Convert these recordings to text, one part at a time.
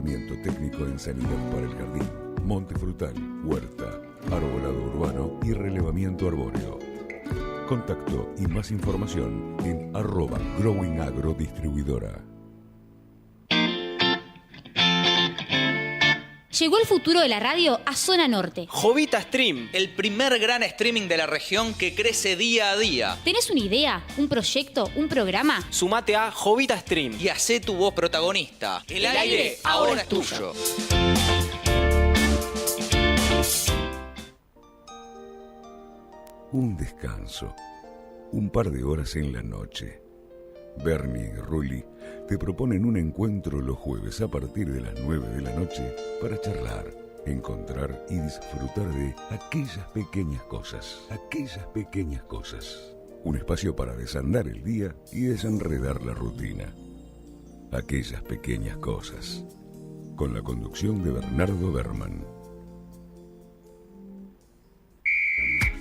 asesoramiento técnico en sanidad para el jardín, monte frutal, huerta, arbolado urbano y relevamiento arbóreo. Contacto y más información en @growingagro-distribuidora. Llegó el futuro de la radio a Zona Norte. Jovita Stream, el primer gran streaming de la región que crece día a día. ¿Tenés una idea, un proyecto, un programa? Sumate a Jovita Stream y hacé tu voz protagonista. El aire ahora es tuyo. Un descanso. Un par de horas en la noche. Bernie y Rulli te proponen un encuentro los jueves a partir de las 9 de la noche para charlar, encontrar y disfrutar de aquellas pequeñas cosas. Un espacio para desandar el día y desenredar la rutina. Aquellas pequeñas cosas. Con la conducción de Bernardo Berman.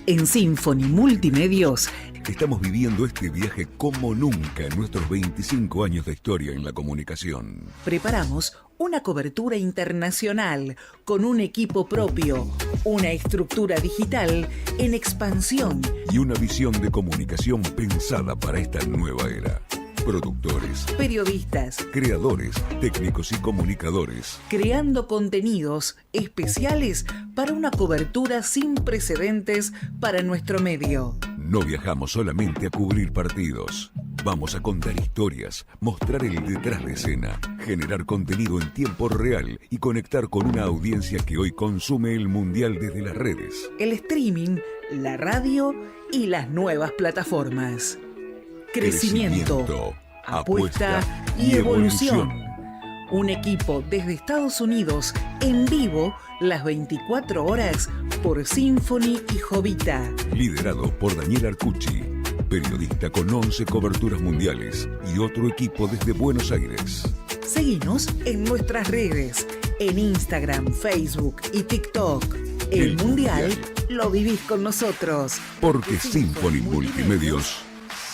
En Symphony Multimedios estamos viviendo este viaje como nunca en nuestros 25 años de historia en la comunicación. preparamos una cobertura internacional con un equipo propio, una estructura digital en expansión Y una visión de comunicación pensada para esta nueva era. Productores, periodistas, creadores, técnicos y comunicadores. creando contenidos especiales para una cobertura sin precedentes para nuestro medio. No viajamos solamente a cubrir partidos. Vamos a contar historias, mostrar el detrás de escena, generar contenido en tiempo real y conectar con una audiencia que hoy consume el mundial desde las redes. El streaming, la radio y las nuevas plataformas. Crecimiento, apuesta y evolución. Un equipo desde Estados Unidos en vivo las 24 horas por Symphony y Jovita. Liderado por Daniel Arcucci, periodista con 11 coberturas mundiales y otro equipo desde Buenos Aires. Seguinos en nuestras redes, en Instagram, Facebook y TikTok. El Mundial lo vivís con nosotros. Porque Symphony Multimedios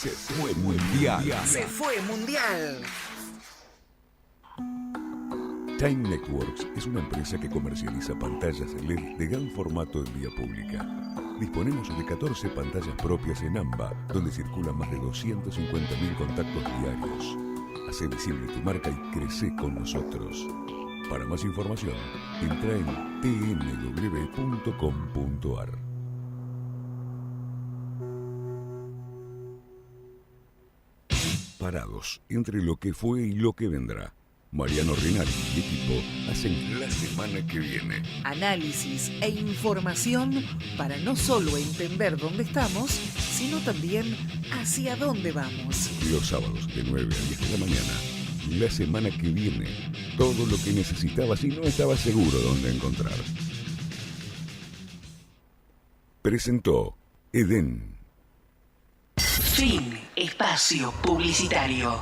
se fue mundial. ¡Se fue Mundial! Time Networks es una empresa que comercializa pantallas LED de gran formato en vía pública. Disponemos de 14 pantallas propias en AMBA, donde circulan más de 250.000 contactos diarios. Hacé visible tu marca y crece con nosotros. Para más información, entra en tnw.com.ar. Parados entre lo que fue y lo que vendrá. Mariano Renari y equipo hacen la semana que viene. Análisis e información para no solo entender dónde estamos, sino también hacia dónde vamos. Los sábados de 9 a 10 de la mañana. La semana que viene. Todo lo que necesitabas y no estabas seguro dónde encontrar. Presentó Edén. Fin. Espacio publicitario.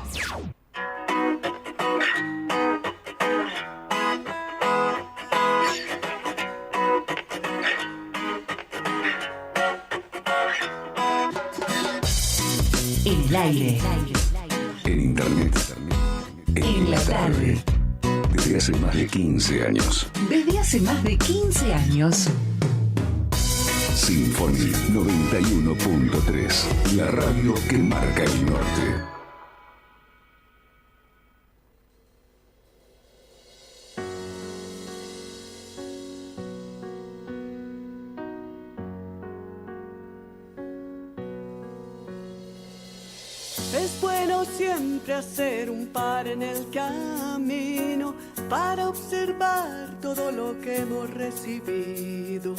En el aire. En internet. En la tarde. Desde hace más de 15 años. Desde hace más de 15 años. Symphony 91.3. La radio que marca el norte. Es bueno siempre hacer un par en el camino para observar todo lo que hemos recibido.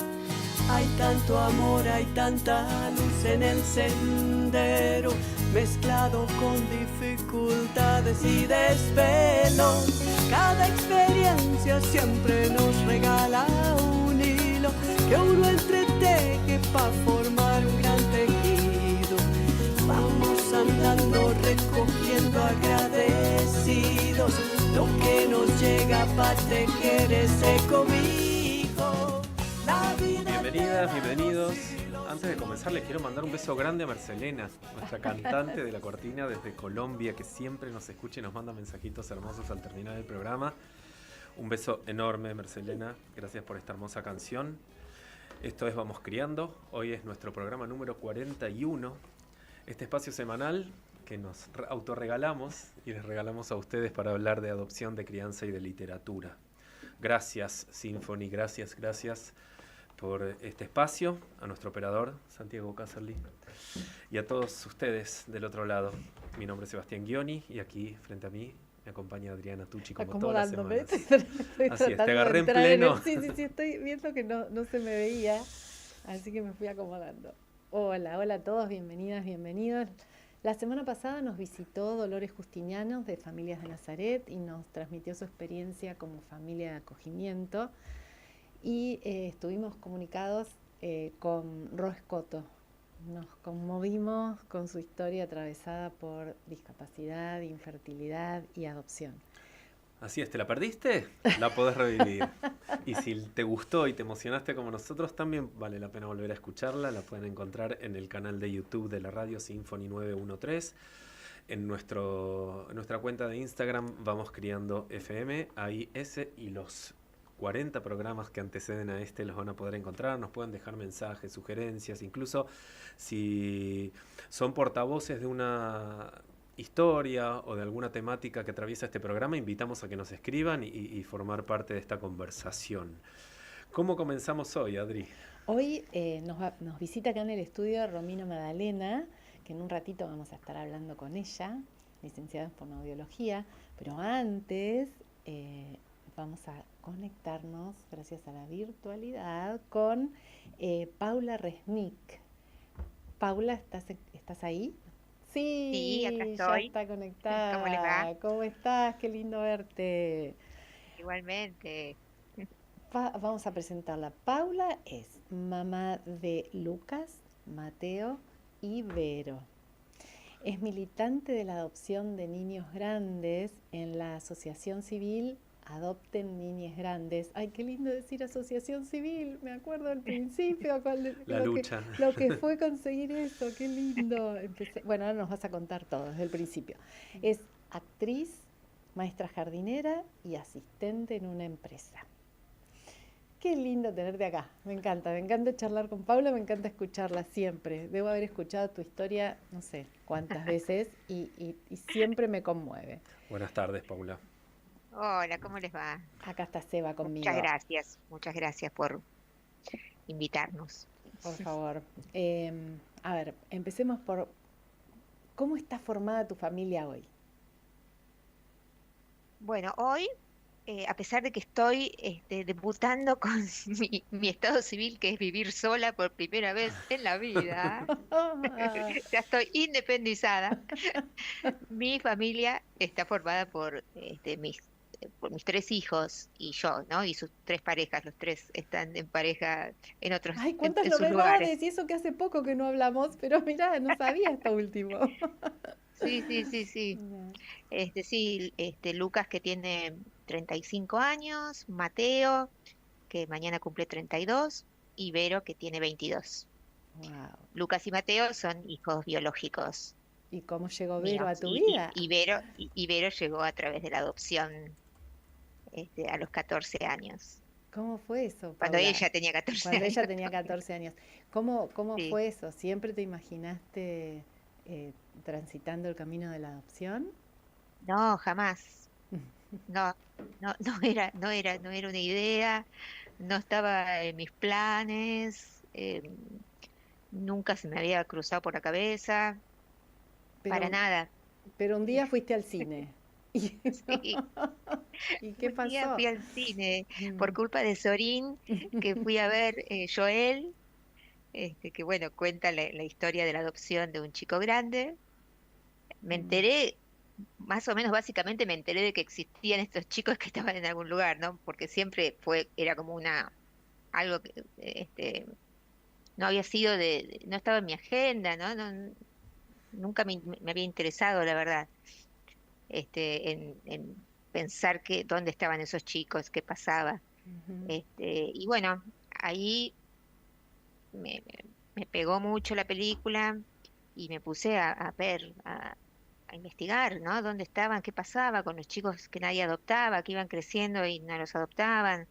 Hay tanto amor, hay tanta luz en el sendero, mezclado con dificultades y desvelos. Cada experiencia siempre nos regala un hilo que uno entreteje para formar un gran tejido. Vamos andando recogiendo agradecidos lo que nos llega para tejer ese cobijo. La vida. Bienvenidas, bienvenidos. Antes de comenzar les quiero mandar un beso grande a Marcelena, nuestra cantante de la cortina desde Colombia, que siempre nos escucha y nos manda mensajitos hermosos al terminar el programa. Un beso enorme, Mercelena. Gracias por esta hermosa canción. Esto es Vamos Criando. Hoy es nuestro programa número 41. Este espacio semanal que nos autorregalamos y les regalamos a ustedes para hablar de adopción, de crianza y de literatura. Gracias, Symphony. Gracias por este espacio. A nuestro operador, Santiago Caserly. Y a todos ustedes del otro lado. Mi nombre es Sebastián Ghioni y aquí, frente a mí, me acompaña Adriana Tucci como todas las semanas. Así es, te agarré en pleno. Sí, estoy viendo que no se me veía, así que me fui acomodando. Hola a todos, bienvenidas, bienvenidos. La semana pasada nos visitó Dolores Justinianos de Familias de Nazaret y nos transmitió su experiencia como familia de acogimiento y estuvimos comunicados con Ro Escoto. Nos conmovimos con su historia atravesada por discapacidad, infertilidad y adopción. Así es, ¿te la perdiste? La podés revivir. Y si te gustó y te emocionaste como nosotros, también vale la pena volver a escucharla. La pueden encontrar en el canal de YouTube de la radio Symphony 913. En nuestra cuenta de Instagram, Vamos Criando FM. Ahí ese y los 40 programas que anteceden a este los van a poder encontrar. Nos pueden dejar mensajes, sugerencias, incluso si son portavoces de una historia o de alguna temática que atraviesa este programa, invitamos a que nos escriban y formar parte de esta conversación. ¿Cómo comenzamos hoy, Adri? Hoy nos visita acá en el estudio Romina Madalena, que en un ratito vamos a estar hablando con ella, licenciada en fonoaudiología, pero antes vamos a conectarnos, gracias a la virtualidad, con Paula Resnick. Paula, ¿estás ahí? Sí, acá estoy. Ya está conectada. ¿Cómo les va? ¿Cómo estás? Qué lindo verte. Igualmente. Vamos a presentarla. Paula es mamá de Lucas, Mateo y Vero. Es militante de la adopción de niños grandes en la Asociación Civil Adopten Niñes Grandes. Ay, qué lindo decir asociación civil. Me acuerdo al principio lo que fue conseguir eso. Qué lindo. Bueno, ahora nos vas a contar todo desde el principio. Es actriz, maestra jardinera y asistente en una empresa. Qué lindo tenerte acá. Me encanta charlar con Paula, me encanta escucharla siempre. Debo haber escuchado tu historia no sé cuántas veces y siempre me conmueve. Buenas tardes, Paula. Hola, ¿cómo les va? Acá está Seba conmigo. Muchas gracias por invitarnos. Por favor. A ver, empecemos por ¿cómo está formada tu familia hoy? Bueno, hoy, a pesar de que estoy debutando con mi estado civil, que es vivir sola por primera vez en la vida, ya estoy independizada, mi familia está formada por mis 3 hijos y yo, ¿no? Y sus 3 parejas, los 3 están en pareja en otros Ay, cuántas en sus novedades, lugares. y eso que hace poco que no hablamos, pero mirá, no sabía esto último. Sí. Sí, Lucas, que tiene 35 años, Mateo, que mañana cumple 32, y Vero, que tiene 22. Wow. Lucas y Mateo son hijos biológicos ¿Y cómo llegó míos. Vero a tu vida? Y Vero llegó a través de la adopción a los 14 años. ¿Cómo fue eso, Cuando Paula? ella tenía 14 Cuando años. ella tenía 14 años. ¿Cómo Sí. fue eso? ¿Siempre te imaginaste transitando el camino de la adopción? No, jamás. No era una idea, no estaba en mis planes, nunca se me había cruzado por la cabeza, para nada. Pero un día fuiste al cine. Sí. ¿Y qué Un día pasó? fui al cine Mm. por culpa de Sorín, que fui a ver Joel, que bueno, cuenta la historia de la adopción de un chico grande. Me enteré, más o menos básicamente me enteré de que existían estos chicos que estaban en algún lugar, ¿no? Porque siempre era como algo que no había sido no estaba en mi agenda, ¿no? Nunca me había interesado, la verdad, en pensar dónde estaban esos chicos, qué pasaba. Ujú. Y bueno, ahí me pegó mucho la película y me puse a ver, a a investigar, ¿no? ¿Dónde estaban? ¿Qué pasaba con los chicos que nadie adoptaba, que iban creciendo y no los adoptaban?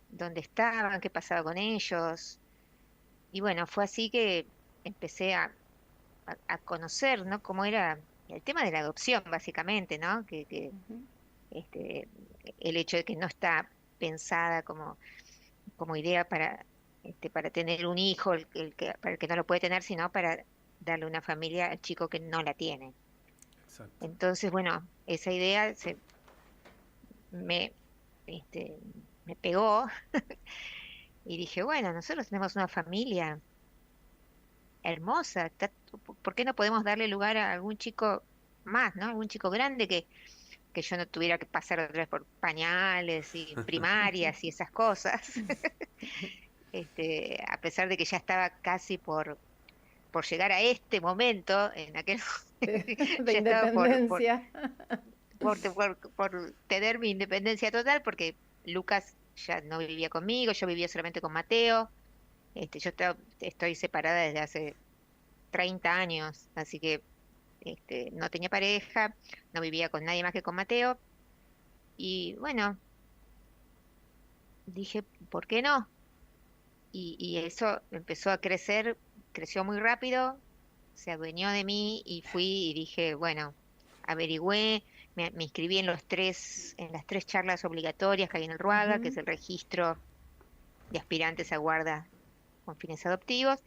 ¿Dónde estaban? ¿Qué pasaba con ellos? Y bueno, fue así que empecé a conocer, ¿no? Cómo era el tema de la adopción, básicamente, ¿no? Ujú. Este, el hecho de que no está pensada como idea para tener un hijo, para el que no lo puede tener, sino para darle una familia al chico que no la tiene. Exacto. Entonces, bueno, esa idea me, este, me pegó y dije, bueno, nosotros tenemos una familia hermosa, ¿por qué no podemos darle lugar a algún chico más, ¿no? Algún chico grande que yo no tuviera que pasar otra vez por pañales y primarias y esas cosas. A pesar de que ya estaba casi por llegar a este momento, en aquel De ya estaba independencia. por tener mi independencia total, porque Lucas ya no vivía conmigo, yo vivía solamente con Mateo. Estoy separada desde hace 30 años, así que no tenía pareja, no vivía con nadie más que con Mateo. Y bueno, dije, ¿por qué no? Y eso empezó a crecer, creció muy rápido, se adueñó de mí y fui y dije, bueno, averigüé, me inscribí en las tres charlas obligatorias que hay en el RUAGA, que es Ujú. el registro de aspirantes a guarda con fines adoptivos.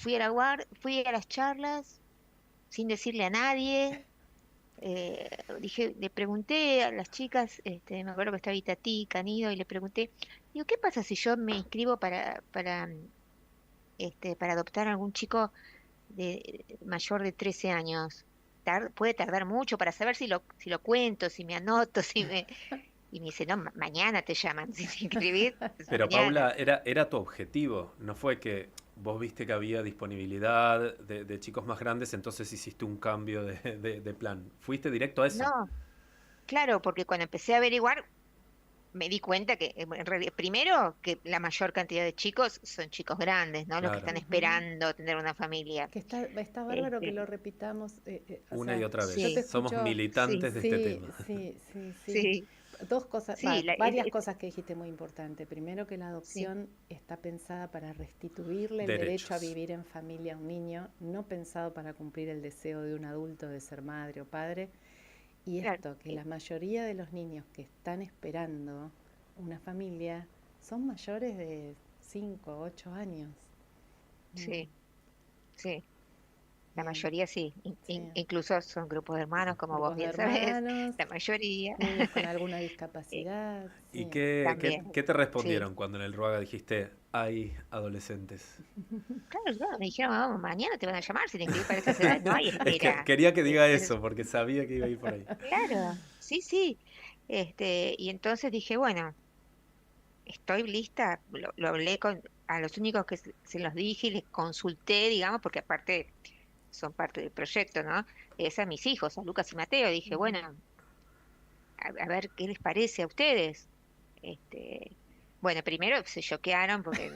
Fui a las charlas sin decirle a nadie. Le pregunté a las chicas, me acuerdo que estaba Itatí, Canido, y le pregunté, digo, ¿qué pasa si yo me inscribo para adoptar a algún chico mayor de 13 años? Puede tardar mucho para saber si lo cuento, si me anoto, Y me dice, no, mañana te llaman, si te inscribís, es Pero mañana. Paula, era tu objetivo, no fue que vos viste que había disponibilidad de chicos más grandes, entonces hiciste un cambio de plan. ¿Fuiste directo a eso? No, claro, porque cuando empecé a averiguar, me di cuenta que, en realidad, primero, que la mayor cantidad de chicos son chicos grandes, ¿no? Los que Claro, están Ujú. esperando tener una familia. Que está bárbaro que Este, lo repitamos. O una y sea, otra yo te vez. sí, Somos escucho. sí, militantes de este Sí, tema. sí, sí, sí. sí, Dos cosas, sí, varias cosas que dijiste muy importantes. Primero, que la sí, adopción está pensada para restituirle el derecho a Derechos. vivir en familia a un niño, no pensado para cumplir el deseo de un adulto de ser madre o padre. Y claro, esto, que la mayoría de los niños que están esperando una familia son mayores de 5 8 años. Mm, sí, sí. La bien, mayoría sí, sí. incluso son grupos de hermanos, como vos Grupos de bien sabés, hermanos, la mayoría. niños con alguna eh, discapacidad, ¿Y sí. también, qué te sí. respondieron cuando en el Ruaga dijiste, hay adolescentes? Claro, claro, me dijeron, "Vamos, mañana te van a llamar si te inscribís para esas edades, no hay Es que espera. quería que diga Pero eso, porque sabía que iba a ir por ahí. claro, sí, sí. Y entonces dije, bueno, estoy lista, lo hablé a los únicos que se los dije y les consulté, digamos, porque aparte son parte del proyecto, ¿no? Es a mis hijos, a Lucas y Mateo. Dije, bueno, Ujú. a ver qué les parece a ustedes. Este, bueno, primero se choquearon porque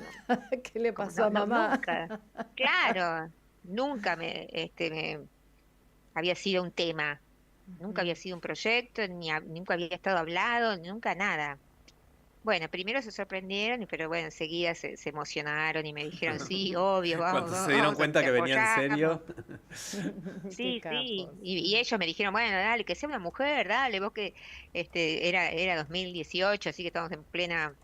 ¿Qué le como pasó a mamá? nunca, claro, nunca me había sido un tema, nunca había Ujú. sido un proyecto, nunca había estado hablado, nunca nada. Bueno, primero se sorprendieron, pero bueno, enseguida se emocionaron y me dijeron, sí, obvio, Cuando vamos, se vamos, dieron vamos, cuenta te que venía en apoyamos. serio, Qué Sí, sí, capos. y ellos me dijeron, bueno, dale, que sea una mujer, dale, vos que era 2018, así que estamos en plena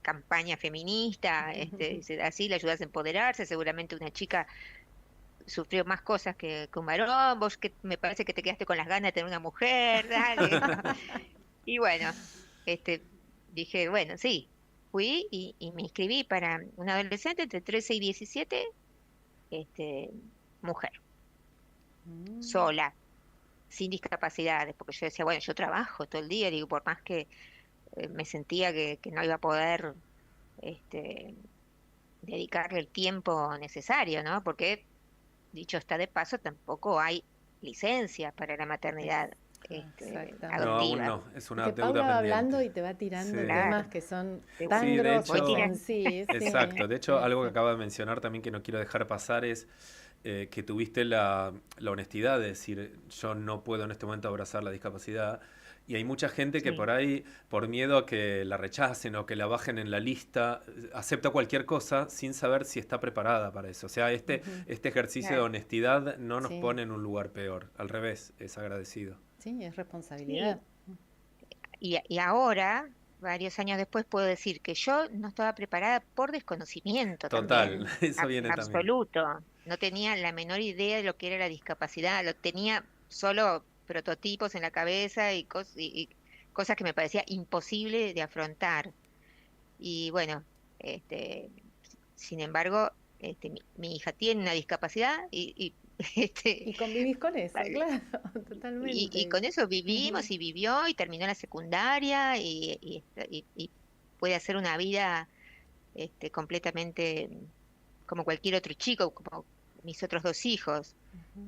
campaña feminista, dice, así le ayudas a empoderarse, seguramente una chica sufrió más cosas que un varón, vos que me parece que te quedaste con las ganas de tener una mujer, dale. Y bueno, este, dije, bueno, sí, fui y me inscribí para un adolescente entre 13 y 17, este, mujer, Mm. sola, sin discapacidades, porque yo decía, bueno, yo trabajo todo el día, digo, por más que me sentía que no iba a poder este, dedicarle el tiempo necesario, ¿no? Porque, dicho está de paso, tampoco hay licencia para la maternidad no, Exactamente. aún adoptiva. no, es Es una que Paula deuda va pendiente. hablando y te va Sí. tirando temas Claro, que son tan Sí, de voy grosos hecho, en tirando. sí, sí, exacto. De hecho, sí, algo que sí. acaba de mencionar también que no quiero dejar pasar es que tuviste la honestidad de decir, yo no puedo en este momento abrazar la discapacidad. Y hay mucha gente que por ahí, por miedo a que la rechacen o que la bajen en la lista, acepta cualquier cosa sin saber si está preparada para eso. O sea, este ejercicio de honestidad no nos pone en un lugar peor. Al revés, es agradecido. Sí, es responsabilidad. Y ahora, varios años después, puedo decir que yo no estaba preparada por desconocimiento. Total, también. eso viene Absoluto. No tenía la menor idea de lo que era la discapacidad. Lo tenía solo prototipos en la cabeza y cosas que me parecía imposible de afrontar. Y bueno, sin embargo, mi hija tiene una discapacidad y convivís con eso, claro, totalmente. Y con eso vivimos y vivió y terminó la secundaria y puede hacer una vida completamente como cualquier otro chico, como mis otros 2 hijos.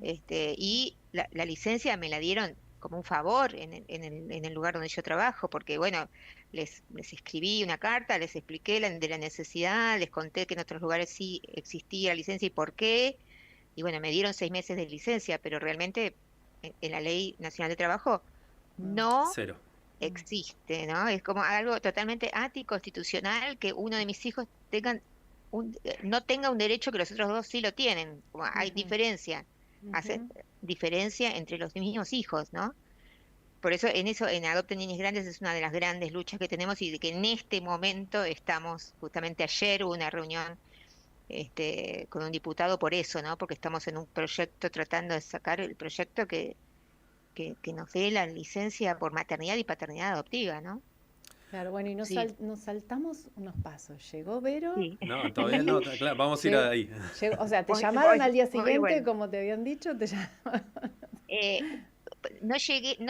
Y la licencia me la dieron como un favor en el lugar donde yo trabajo, porque bueno, les escribí una carta, les expliqué de la necesidad, les conté que en otros lugares sí existía licencia y por qué, y bueno, me dieron 6 meses de licencia, pero realmente en la Ley Nacional de Trabajo no existe, ¿no? Es como algo totalmente anticonstitucional que uno de mis hijos no tenga un derecho que los otros 2 sí lo tienen. Como hay diferencia, hace diferencia entre los mismos hijos, ¿no? Por eso en Adopten Niños Grandes es una de las grandes luchas que tenemos y de que en este momento estamos, justamente ayer hubo una reunión con un diputado por eso, ¿no? Porque estamos en un proyecto tratando de sacar el proyecto que nos dé la licencia por maternidad y paternidad adoptiva, ¿no? Claro, bueno, y nos saltamos unos pasos. ¿Llegó Vero? Sí. No, todavía no, claro, vamos a ir ahí. O sea, ¿te llamaron al día siguiente, como te habían dicho? No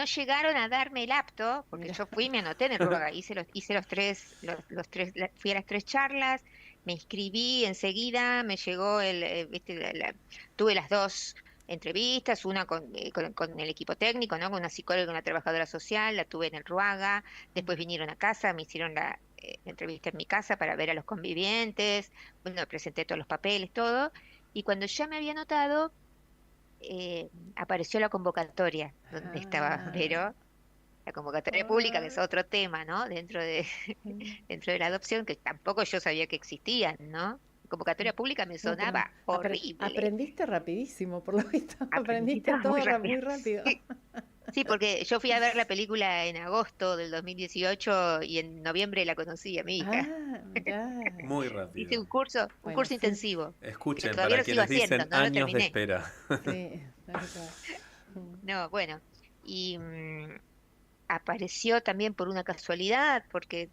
llegaron a darme el apto, porque yo fui y me anoté en el RUAGA, hice los tres, fui a las 3 charlas, me inscribí enseguida, me llegó tuve las 2 entrevistas, una con el equipo técnico, ¿no? Con una psicóloga y una trabajadora social, la tuve en el RUAGA, después vinieron a casa, me hicieron la entrevista en mi casa para ver a los convivientes, bueno, presenté todos los papeles, todo, y cuando ya me había anotado, apareció la convocatoria donde estaba Vero, la convocatoria pública, que es otro tema, ¿no? Dentro de la adopción, que tampoco yo sabía que existían, ¿no? Convocatoria pública me sonaba horrible. Aprendiste rapidísimo, por lo visto. Aprendiste todo muy rápido. Sí, porque yo fui a ver la película en agosto del 2018 y en noviembre la conocí a mi hija. Muy rápido. Hice un curso intensivo. Escuchen, para quienes dicen años de espera. Sí, no, bueno, y apareció también por una casualidad, porque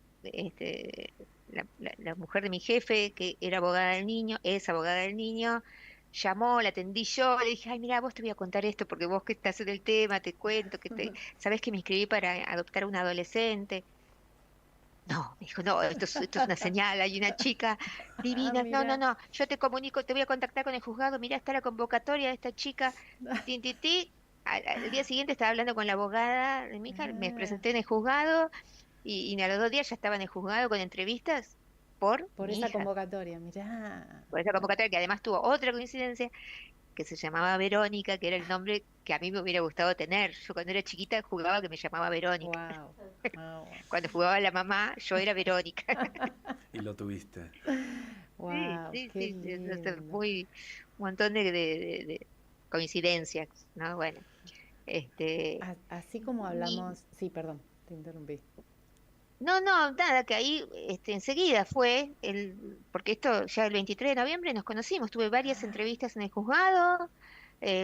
la mujer de mi jefe, que era abogada del niño, es abogada del niño, llamó, la atendí yo, le dije, ay, mira, vos te voy a contar esto, porque vos que estás en el tema, te cuento, sabés que me inscribí para adoptar a un adolescente. No, me dijo, no, esto es una señal, hay una chica divina, no, yo te comunico, te voy a contactar con el juzgado, mira, está la convocatoria de esta chica, al día siguiente estaba hablando con la abogada de mi hija, me presenté en el juzgado, y a los 2 días ya estaba en el juzgado con entrevistas por esa convocatoria, mirá. Por esa convocatoria, que además tuvo otra coincidencia, que se llamaba Verónica, que era el nombre que a mí me hubiera gustado tener. Yo cuando era chiquita jugaba que me llamaba Verónica. Wow. Cuando jugaba la mamá, yo era Verónica. Y lo tuviste. Wow, sí. Un montón de coincidencias, ¿no? Bueno. Así como hablamos... Sí, perdón, te interrumpí. No, nada, que ahí enseguida fue, porque esto ya el 23 de noviembre nos conocimos, tuve varias entrevistas en el juzgado,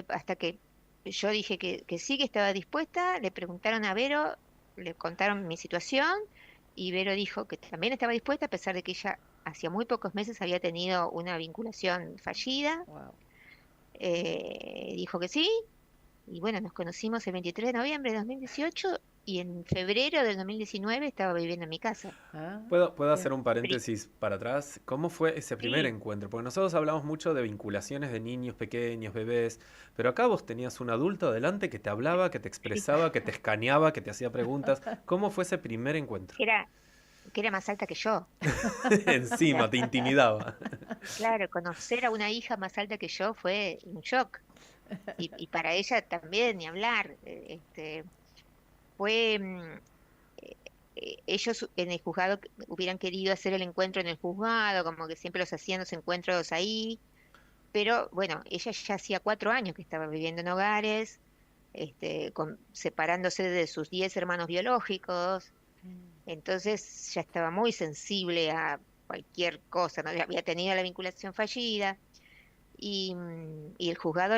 hasta que yo dije que sí, que estaba dispuesta, le preguntaron a Vero, le contaron mi situación, y Vero dijo que también estaba dispuesta, a pesar de que ella hacía muy pocos meses había tenido una vinculación fallida. Wow. Dijo que sí, y bueno, nos conocimos el 23 de noviembre de 2018, y en febrero del 2019 estaba viviendo en mi casa. ¿Puedo hacer un paréntesis para atrás? ¿Cómo fue ese primer encuentro? Porque nosotros hablamos mucho de vinculaciones de niños pequeños, bebés, pero acá vos tenías un adulto adelante que te hablaba, que te expresaba, que te escaneaba, que te hacía preguntas. ¿Cómo fue ese primer encuentro? Que era más alta que yo. Encima, te intimidaba. Claro, conocer a una hija más alta que yo fue un shock. Y para ella también, ni hablar. Fue, ellos en el juzgado hubieran querido hacer el encuentro en el juzgado, como que siempre los hacían los encuentros ahí, pero bueno, ella ya hacía 4 años que estaba viviendo en hogares, separándose de sus 10 hermanos biológicos, entonces ya estaba muy sensible a cualquier cosa, ¿no? Ya había tenido la vinculación fallida. Y el juzgado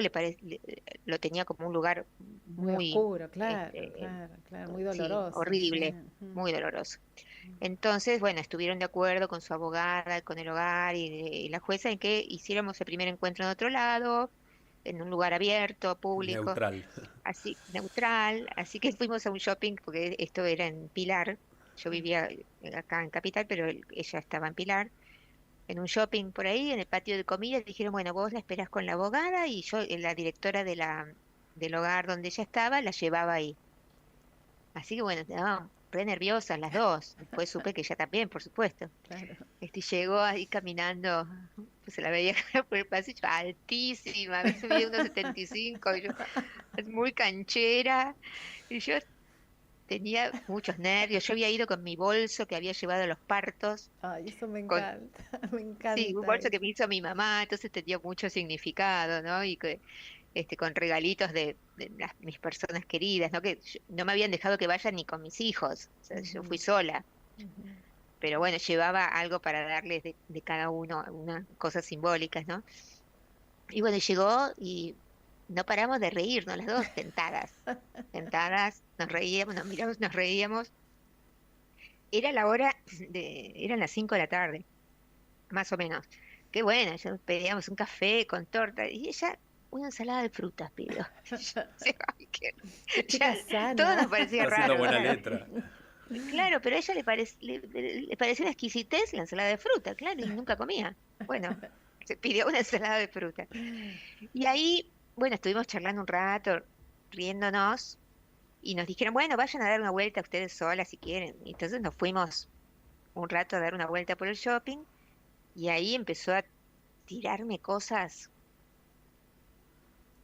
lo tenía como un lugar Muy muy, oscuro, claro, este, claro, muy sí, doloroso. horrible, Sí. muy doloroso. Entonces, bueno, estuvieron de acuerdo con su abogada, con el hogar y la jueza en que hiciéramos el primer encuentro en otro lado, en un lugar abierto, público, Neutral. así, neutral. Así que fuimos a un shopping, porque esto era en Pilar. Yo vivía acá en Capital, pero ella estaba en Pilar, en un shopping por ahí, en el patio de comidas. Dijeron, bueno, vos la esperás con la abogada y yo, la directora del hogar donde ella estaba, la llevaba ahí. Así que bueno, estaban re nerviosas las dos. Después supe que ella también, por supuesto. Claro. Llegó ahí caminando, pues se la veía por el pasillo, altísima, a veces medía 1,75, y yo, es muy canchera, y yo tenía muchos nervios. Yo había ido con mi bolso que había llevado a los partos, Ay, eso me con, encanta, me sí, un encanta bolso que eso. me hizo mi mamá, entonces tenía mucho significado, ¿no? Y que con regalitos de mis personas queridas, ¿no? Que no me habían dejado que vayan ni con mis hijos, o sea, yo fui Ujú, sola, ujú. pero bueno, llevaba algo para darles de cada uno, unas cosas simbólicas, ¿no? Y bueno, llegó y no paramos de reírnos las dos, sentadas, nos reíamos, nos miramos, nos reíamos. Era la hora eran las 5 de la tarde, más o menos. Qué bueno, ya pedíamos un café con torta y ella una ensalada de frutas pidió. Ay, Qué ya, chica todo nos sana. parecía Está haciendo raro, buena claro. letra. Claro, pero a ella le parecía una exquisitez la ensalada de fruta, claro, y nunca comía. Bueno, se pidió una ensalada de fruta. Y ahí, bueno, estuvimos charlando un rato, riéndonos, y nos dijeron, bueno, vayan a dar una vuelta ustedes solas si quieren. Y entonces nos fuimos un rato a dar una vuelta por el shopping, y ahí empezó a tirarme cosas,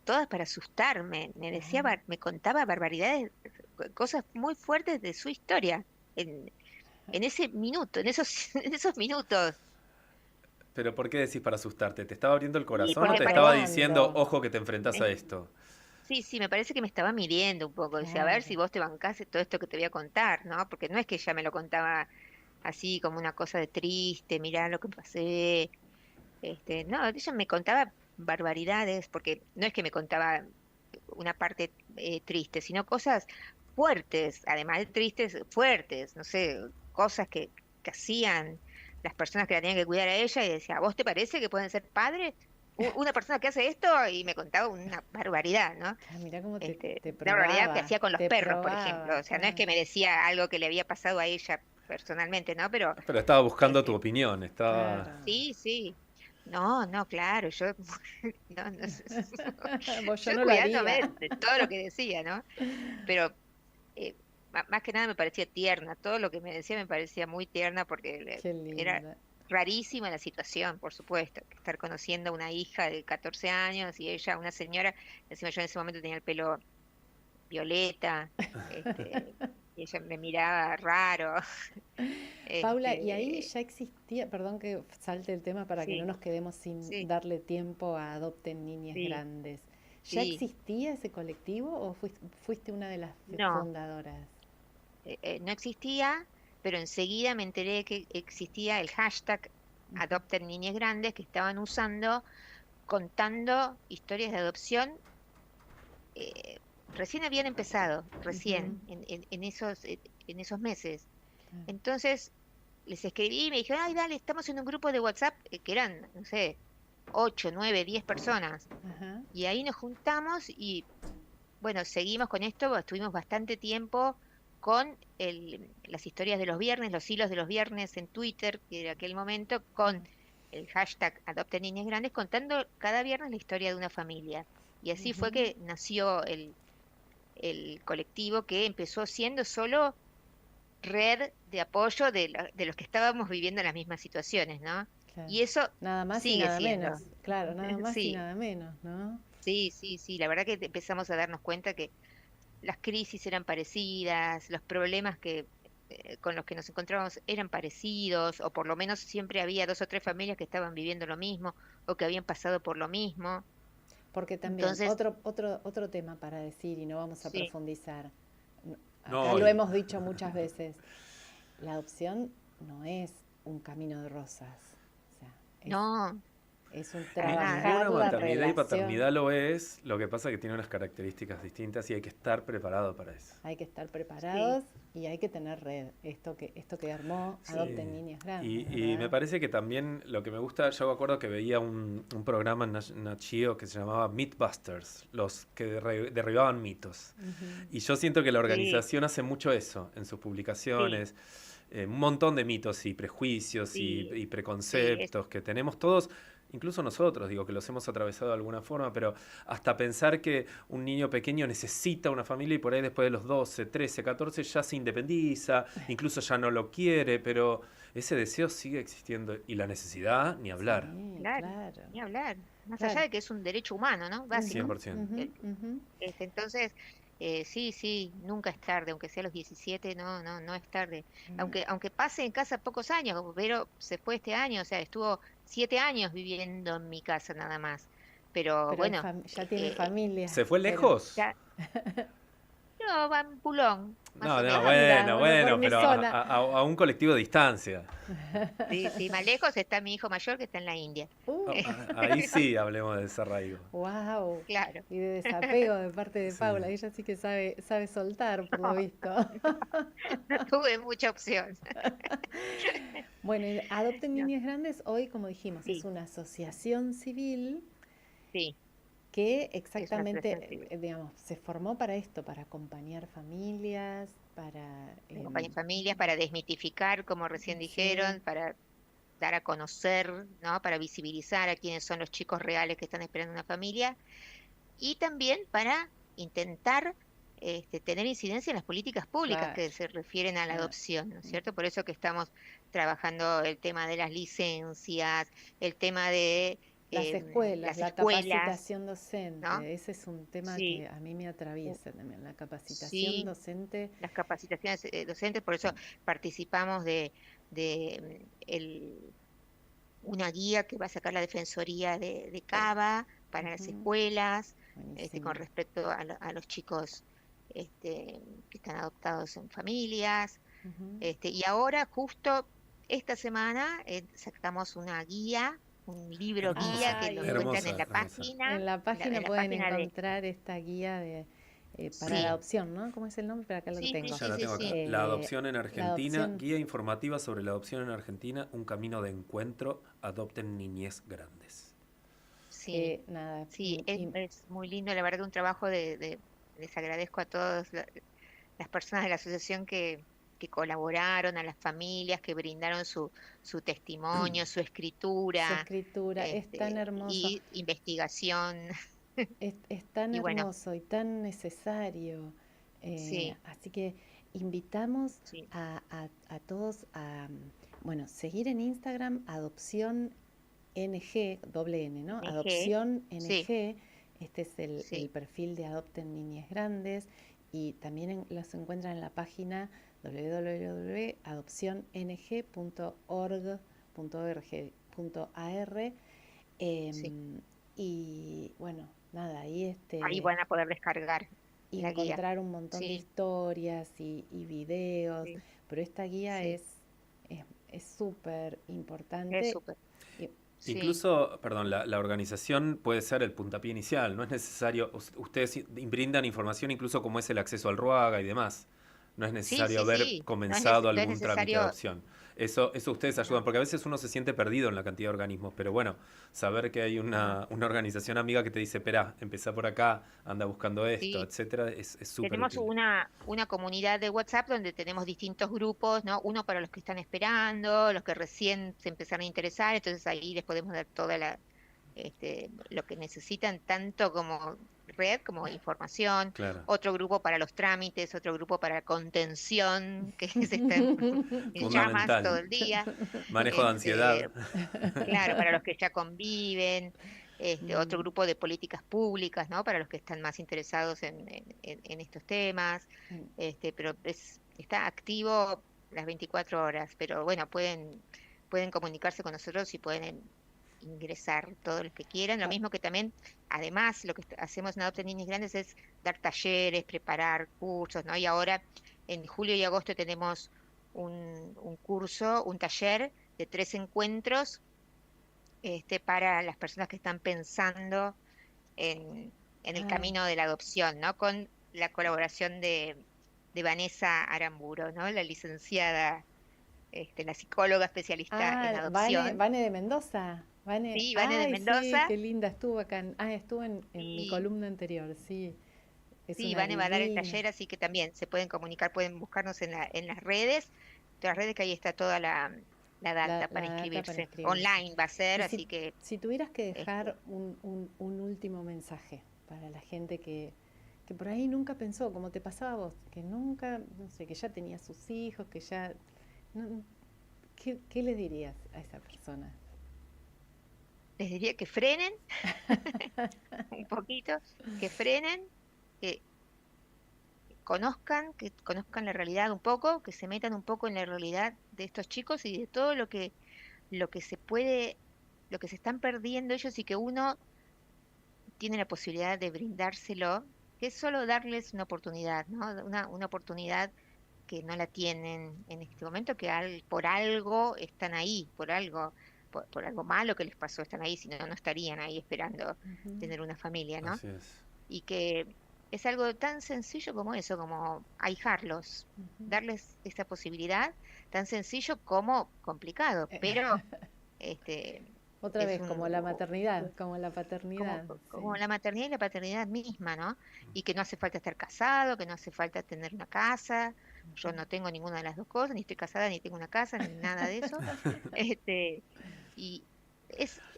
todas para asustarme. Me decía, Ah, me contaba barbaridades, cosas muy fuertes de su historia. En ese minuto, en esos minutos. Pero ¿por qué decís para asustarte? ¿Te estaba abriendo el Y corazón está o te porque estaba parece, diciendo, probando. ojo que te enfrentás a eh, esto? sí, sí, me parece que me estaba midiendo un poco. Dice, a ver si Claro. vos te bancás de todo esto que te voy a contar, ¿no? Porque no es que ella me lo contaba así como una cosa de triste, mirá lo que pasé. No, ella me contaba barbaridades, porque no es que me contaba una parte triste, sino cosas fuertes, además de tristes, fuertes, no sé, cosas que hacían las personas que la tenían que cuidar a ella, y decía, ¿a vos te parece que pueden ser padres? Una persona que hace esto, y me contaba una barbaridad, ¿no? Ah, mirá cómo te Una barbaridad que probaba, hacía con los te perros, por ejemplo. probaba, O sea, no es que claro, me decía algo que le había pasado a ella personalmente, ¿no? Pero, Pero estaba buscando tu este, opinión, estaba... claro. sí, sí. No, no, claro, yo, no, no, Vos yo yo no lo haría. cuidándome de todo lo que decía, ¿no? Pero más que nada me parecía tierna, todo lo que me decía me parecía muy tierna, porque Qué era linda. rarísima la situación, por supuesto, que estar conociendo a una hija de 14 años y ella, una señora. Encima yo en ese momento tenía el pelo violeta, y ella me miraba raro. Paula, y ahí este, ya existía, perdón que salte el tema para que no sí, nos quedemos sin sí, darle tiempo a Adopten Niñas sí, Grandes. ¿Ya sí, existía ese colectivo o fuiste una de las no, fundadoras? no existía, pero enseguida me enteré que existía el hashtag Ujú, Adopten Niñas Grandes, que estaban usando, contando historias de adopción. Recién habían empezado, ujú, recién, en esos meses. claro, Entonces les escribí y me dijeron, ay, dale, estamos en un grupo de WhatsApp, que eran, no sé, 8, 9, 10 personas. ajá, Y ahí nos juntamos y, bueno, seguimos con esto, estuvimos bastante tiempo con las historias de los viernes, los hilos de los viernes en Twitter, que era aquel momento, con el hashtag Adopten Niñas Grandes, contando cada viernes la historia de una familia. Y así fue ujú, que nació el colectivo, que empezó siendo solo red de apoyo de los que estábamos viviendo las mismas situaciones, ¿no? Claro. Y eso Nada más y sigue nada siendo. menos. Claro, nada más y Sí, nada menos, ¿no? sí, la verdad que empezamos a darnos cuenta que las crisis eran parecidas, los problemas con los que nos encontrábamos eran parecidos, o por lo menos siempre había 2 o 3 familias que estaban viviendo lo mismo o que habían pasado por lo mismo. Porque también, Entonces, otro tema para decir, y no vamos a sí, profundizar, acá No, lo hemos dicho muchas veces, la adopción no es un camino de rosas, o sea, no, es un para nada. trabajar ninguna la maternidad y relación. paternidad lo es, lo que pasa es que tiene unas características distintas y hay que estar preparado para eso. Hay que estar preparados y hay que tener red. Esto que armó Sí. Adopten Niñas Grandes. Y me ¿verdad? parece que también lo que me gusta, yo me acuerdo que veía un programa en Nat Geo que se llamaba Mythbusters, los que derribaban mitos. Ujú. Y yo siento que la Sí, organización hace mucho eso en sus sí, publicaciones. Un montón de mitos y prejuicios sí, y sí, preconceptos que tenemos todos, incluso nosotros, digo, que los hemos atravesado de alguna forma, pero hasta pensar que un niño pequeño necesita una familia y por ahí después de los 12, 13, 14 ya se independiza, incluso ya no lo quiere, pero ese deseo sigue existiendo y la necesidad, ni hablar. Sí, claro, claro. ni hablar. Más Claro. allá de que es un derecho humano, ¿no? Básico. 100%. Ujú, El- ujú. Entonces, sí, nunca es tarde, aunque sea a los 17, no es tarde. Mm. Aunque pase en casa pocos años, como Vero se fue este año, o sea, estuvo 7 años viviendo en mi casa nada más. Pero Pero bueno, ya tiene eh, familia. ¿Se fue Pero, lejos? ya, no, va en Pulón, más No, o no, menos. mira, bueno, por mi pero zona. a un colectivo de distancia. Sí, más lejos está mi hijo mayor que está en la India. Ahí sí hablemos de desarraigo. Wow. Claro. Y de desapego de parte de Sí. Paula. Ella sí que sabe soltar, por lo No, visto. no tuve mucha opción. Bueno, y Adopten No, Niñas Grandes hoy, como dijimos, es sí, una asociación civil sí, que es una exactamente, asociación civil. digamos, se formó para esto, para acompañar familias, para... Acompañar familias para desmitificar, como recién sí, dijeron, para dar a conocer, ¿no? Para visibilizar a quiénes son los chicos reales que están esperando una familia y también para intentar tener incidencia en las políticas públicas claro, que se refieren a la claro. adopción, ¿no es cierto? Por eso que estamos trabajando el tema de las licencias, el tema de Las escuelas, las la escuelas, capacitación ¿no? docente, ese es un tema Sí, que a mí me u- atraviesa también, la capacitación sí, docente. las capacitaciones docentes, por eso participamos de una guía que va a sacar la Defensoría de Cava para las Ujú, escuelas, con buenísimo. respecto a los chicos que están adoptados en familias. Ujú. Y ahora, justo esta semana, sacamos una guía, un libro guía que Ay, lo en encuentran Hermosa, en la hermosa. página, la página en la pueden página de... encontrar esta guía para la Sí, adopción, ¿no? ¿Cómo es el nombre? Para acá lo sí, tengo. Ya la tengo acá. sí. La adopción en La Argentina, adopción, guía informativa sobre la adopción en Argentina, un camino de encuentro, adopten niñez grandes. Sí, nada, sí, es muy lindo, la verdad que un trabajo les agradezco a todas las personas de la asociación que colaboraron, a las familias que brindaron su testimonio, su su escritura, escritura es tan hermoso, y investigación. es tan Y bueno, hermoso y tan necesario. sí, Así que invitamos sí, a todos a, bueno, seguir en Instagram Adopción NG, doble N, ¿no? NG, Adopción sí, NG, este es el sí, perfil de Adopten Niñas Grandes y también los encuentran en la página www.adopcionng.org.ar sí. y bueno, nada, ahí Ahí van a poder descargar y la guía. encontrar un montón de Sí, historias y videos, sí, pero esta guía sí, es súper es importante. súper. y- Sí, Incluso, perdón, la organización puede ser el puntapié inicial, no es necesario, ustedes brindan información incluso como es el acceso al RUAGA y demás. No es sí, necesario sí, haber sí. No es, comenzado no es algún trámite de necesario, adopción. Eso ustedes ayudan, no. porque a veces uno se siente perdido en la cantidad de organismos, pero bueno, saber que hay una organización amiga que te dice, espera, empezá por acá, anda buscando esto, Sí, etcétera, es súper tenemos útil. una comunidad de WhatsApp donde tenemos distintos grupos, ¿no? Uno para los que están esperando, los que recién se empezaron a interesar, entonces ahí les podemos dar toda lo que necesitan, tanto como red como información, Claro. otro grupo para los trámites, otro grupo para contención, que se está en llamas Fundamental. todo el día. Manejo de ansiedad. Claro, para los que ya conviven. Otro grupo de políticas públicas, ¿no? Para los que están más interesados en estos temas. Pero está activo las 24 horas. Pero bueno, pueden comunicarse con nosotros y pueden ingresar todos los que quieran. Lo mismo que también, además, lo que hacemos en Adopten Niños Grandes es dar talleres, preparar cursos, ¿no? Y ahora, en julio y agosto, tenemos un curso, un taller de 3 encuentros para las personas que están pensando en el camino de la adopción, ¿no? Con la colaboración de Vanessa Aramburo, ¿no? La licenciada, la psicóloga especialista en adopción. Vane de Mendoza. Sí, Vane de Mendoza. Sí, qué linda, estuvo acá. Estuvo en mi columna anterior, sí. Sí, Vane va a dar el taller, así que también se pueden comunicar, pueden buscarnos en las redes que ahí está toda la data para inscribirse. Online va a ser, así que... Si tuvieras que dejar un último mensaje para la gente que por ahí nunca pensó, como te pasaba a vos, que nunca, no sé, que ya tenía sus hijos, que ya... ¿Qué le dirías a esa persona? Les diría que frenen un poquito, que frenen, que conozcan la realidad un poco, que se metan un poco en la realidad de estos chicos y de todo lo que se están perdiendo ellos, y que uno tiene la posibilidad de brindárselo, que es solo darles una oportunidad, ¿no? Una oportunidad que no la tienen en este momento, que por algo están ahí, por algo malo que les pasó, están ahí, si no, no estarían ahí esperando tener una familia, ¿no? Así es. Y que es algo tan sencillo como eso, como ahijarlos, darles esa posibilidad, tan sencillo como complicado, pero otra vez, como la maternidad, como la paternidad. Como la maternidad y la paternidad misma, ¿no? Y que no hace falta estar casado, que no hace falta tener una casa. Yo no tengo ninguna de las dos cosas, ni estoy casada, ni tengo una casa, ni nada de eso.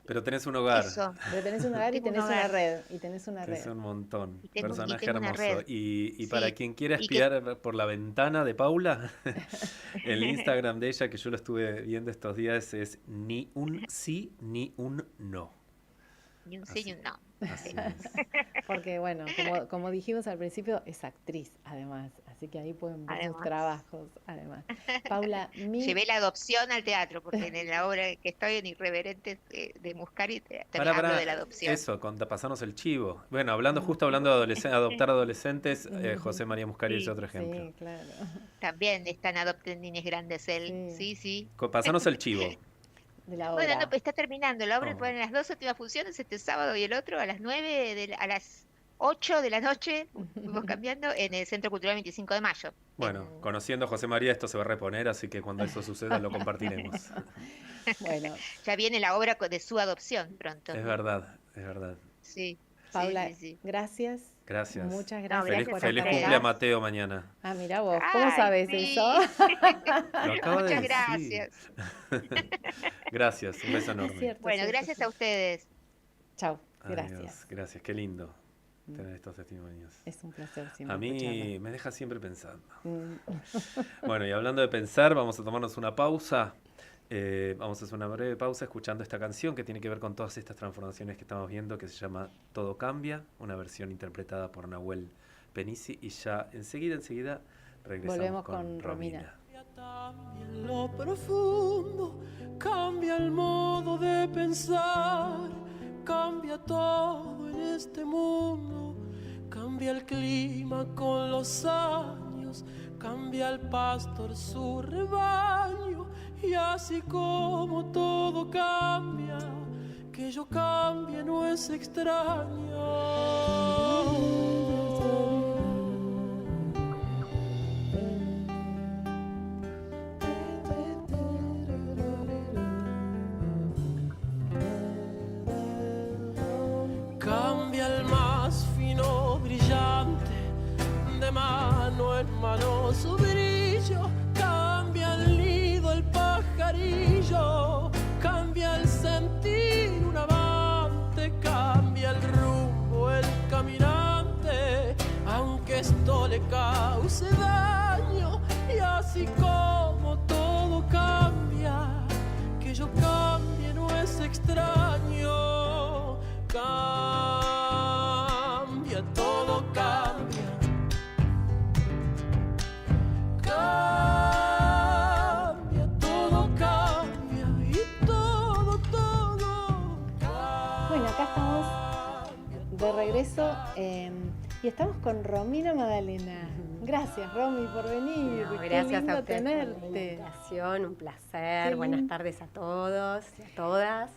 Pero tenés un hogar. Eso. Pero tenés un hogar y tenés una red. Y tenés una red. Es un montón. Tengo Personaje hermoso. red. Y para quien quiera espiar por la ventana de Paula, el Instagram de ella, que yo lo estuve viendo estos días, es ni un sí ni un no. Ni un sí ni un no. Así es. Porque bueno, como dijimos al principio, es actriz además, así que ahí pueden ver sus trabajos además. Paula, llevé la adopción al teatro, porque en la obra que estoy en Irreverentes de Muscari también hablo de la adopción. Eso, pasanos el chivo. Bueno, hablando de adoptar adolescentes, José María Muscari es otro ejemplo. Sí, claro. También están Adopten Niños Grandes él, sí. Pasanos el chivo. De la obra. Bueno, está terminando la obra, ponen las 2 últimas funciones, este sábado y el otro a las 9, a las 8 de la noche, fuimos cambiando, en el Centro Cultural 25 de Mayo. Bueno, conociendo a José María, esto se va a reponer, así que cuando eso suceda lo compartiremos. Bueno. Ya viene la obra de su adopción pronto. Es verdad. Sí. Paula, gracias. Gracias. Muchas gracias. Feliz cumple a Mateo mañana. Ah, mira vos, ¿cómo sabes eso? Muchas gracias. Gracias, un beso enorme. Bueno, gracias a ustedes. Chau, gracias. Adiós, gracias, qué lindo tener estos testimonios. Es un placer siempre. A mí escucharlo. me deja siempre pensando. Bueno, y hablando de pensar, vamos a tomarnos una pausa. Vamos a hacer una breve pausa escuchando esta canción que tiene que ver con todas estas transformaciones que estamos viendo, que se llama Todo Cambia, una versión interpretada por Nahuel Penisi, y ya enseguida regresamos. Volvemos con Romina. Cambia en lo profundo, cambia el modo de pensar, cambia todo en este mundo, cambia el clima con los años, cambia el pastor su rebaño. Y así como todo cambia, que yo cambie no es extraño. Cambia el más fino brillante, de mano en mano su brillo, cambia el nido, el pajarillo, cambia el sentir un amante, cambia el rumbo, el caminar. hace daño. Y así como todo cambia, que yo cambie no es extraño. Cambia, todo cambia. Cambia, todo cambia. Y todo cambia. Bueno, acá estamos de regreso y estamos con Romina Magdalena. Gracias, Romy, por venir. No, Qué gracias lindo a usted por la tenerte. invitación, un placer. Qué Buenas lindo. tardes a todos y a todas.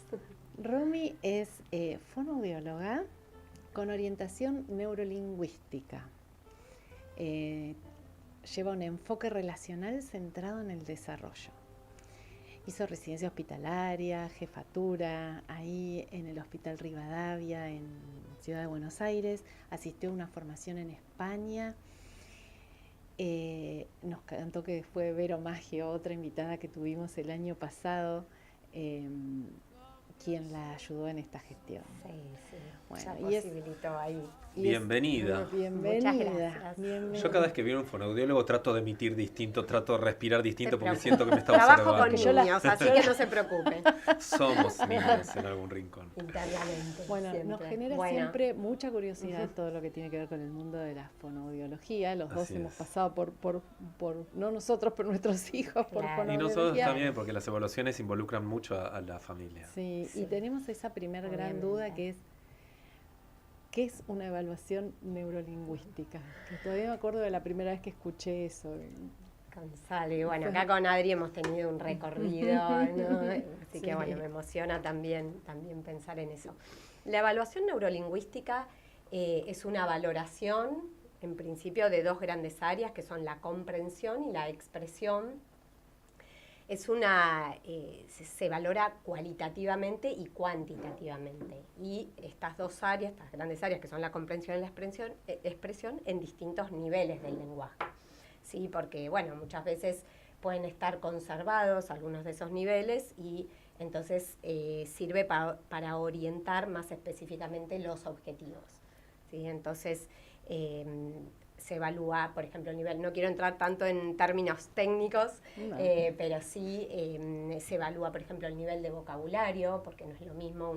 Romy es fonoaudióloga con orientación neurolingüística. Lleva un enfoque relacional centrado en el desarrollo. Hizo residencia hospitalaria, jefatura, ahí en el Hospital Rivadavia, en Ciudad de Buenos Aires. Asistió a una formación en España. Nos cantó que fue Vero Maggio, otra invitada que tuvimos el año pasado, quien la ayudó en esta gestión. Sí, sí. Bueno, Ya y es- posibilitó ahí. Bienvenida. Bienvenida. Muchas gracias. Bienvenida. Yo cada vez que viene un fonoaudiólogo trato de emitir distinto, trato de respirar distinto porque Te siento que me está Trabajo observando. con Yo la- niños, así que no se preocupen. Somos niños en algún rincón. Internamente. Bueno, siempre. nos genera Bueno, siempre mucha curiosidad todo lo que tiene que ver con el mundo de la fonoaudiología. Los dos Así hemos es. pasado por, no nosotros, pero nuestros hijos, por Claro. Y nosotros fonoaudiología. también, porque las evaluaciones involucran mucho a la familia. Sí, Sí. y tenemos esa primera gran Obviamente. duda que es, ¿qué es una evaluación neurolingüística? Que todavía me acuerdo de la primera vez que escuché eso. con Sally. Bueno, acá con Adri hemos tenido un recorrido, ¿no? Así que Sí. bueno, me emociona también pensar en eso. La evaluación neurolingüística es una valoración, en principio, de dos grandes áreas, que son la comprensión y la expresión. Es se valora cualitativamente y cuantitativamente. Y estas dos áreas, estas grandes áreas, que son la comprensión y la expresión en distintos niveles del lenguaje. ¿Sí? Porque, bueno, muchas veces pueden estar conservados algunos de esos niveles y entonces sirve para orientar más específicamente los objetivos. ¿Sí? Entonces, se evalúa, por ejemplo, el nivel, no quiero entrar tanto en términos técnicos, No. pero sí se evalúa, por ejemplo, el nivel de vocabulario, porque no es lo mismo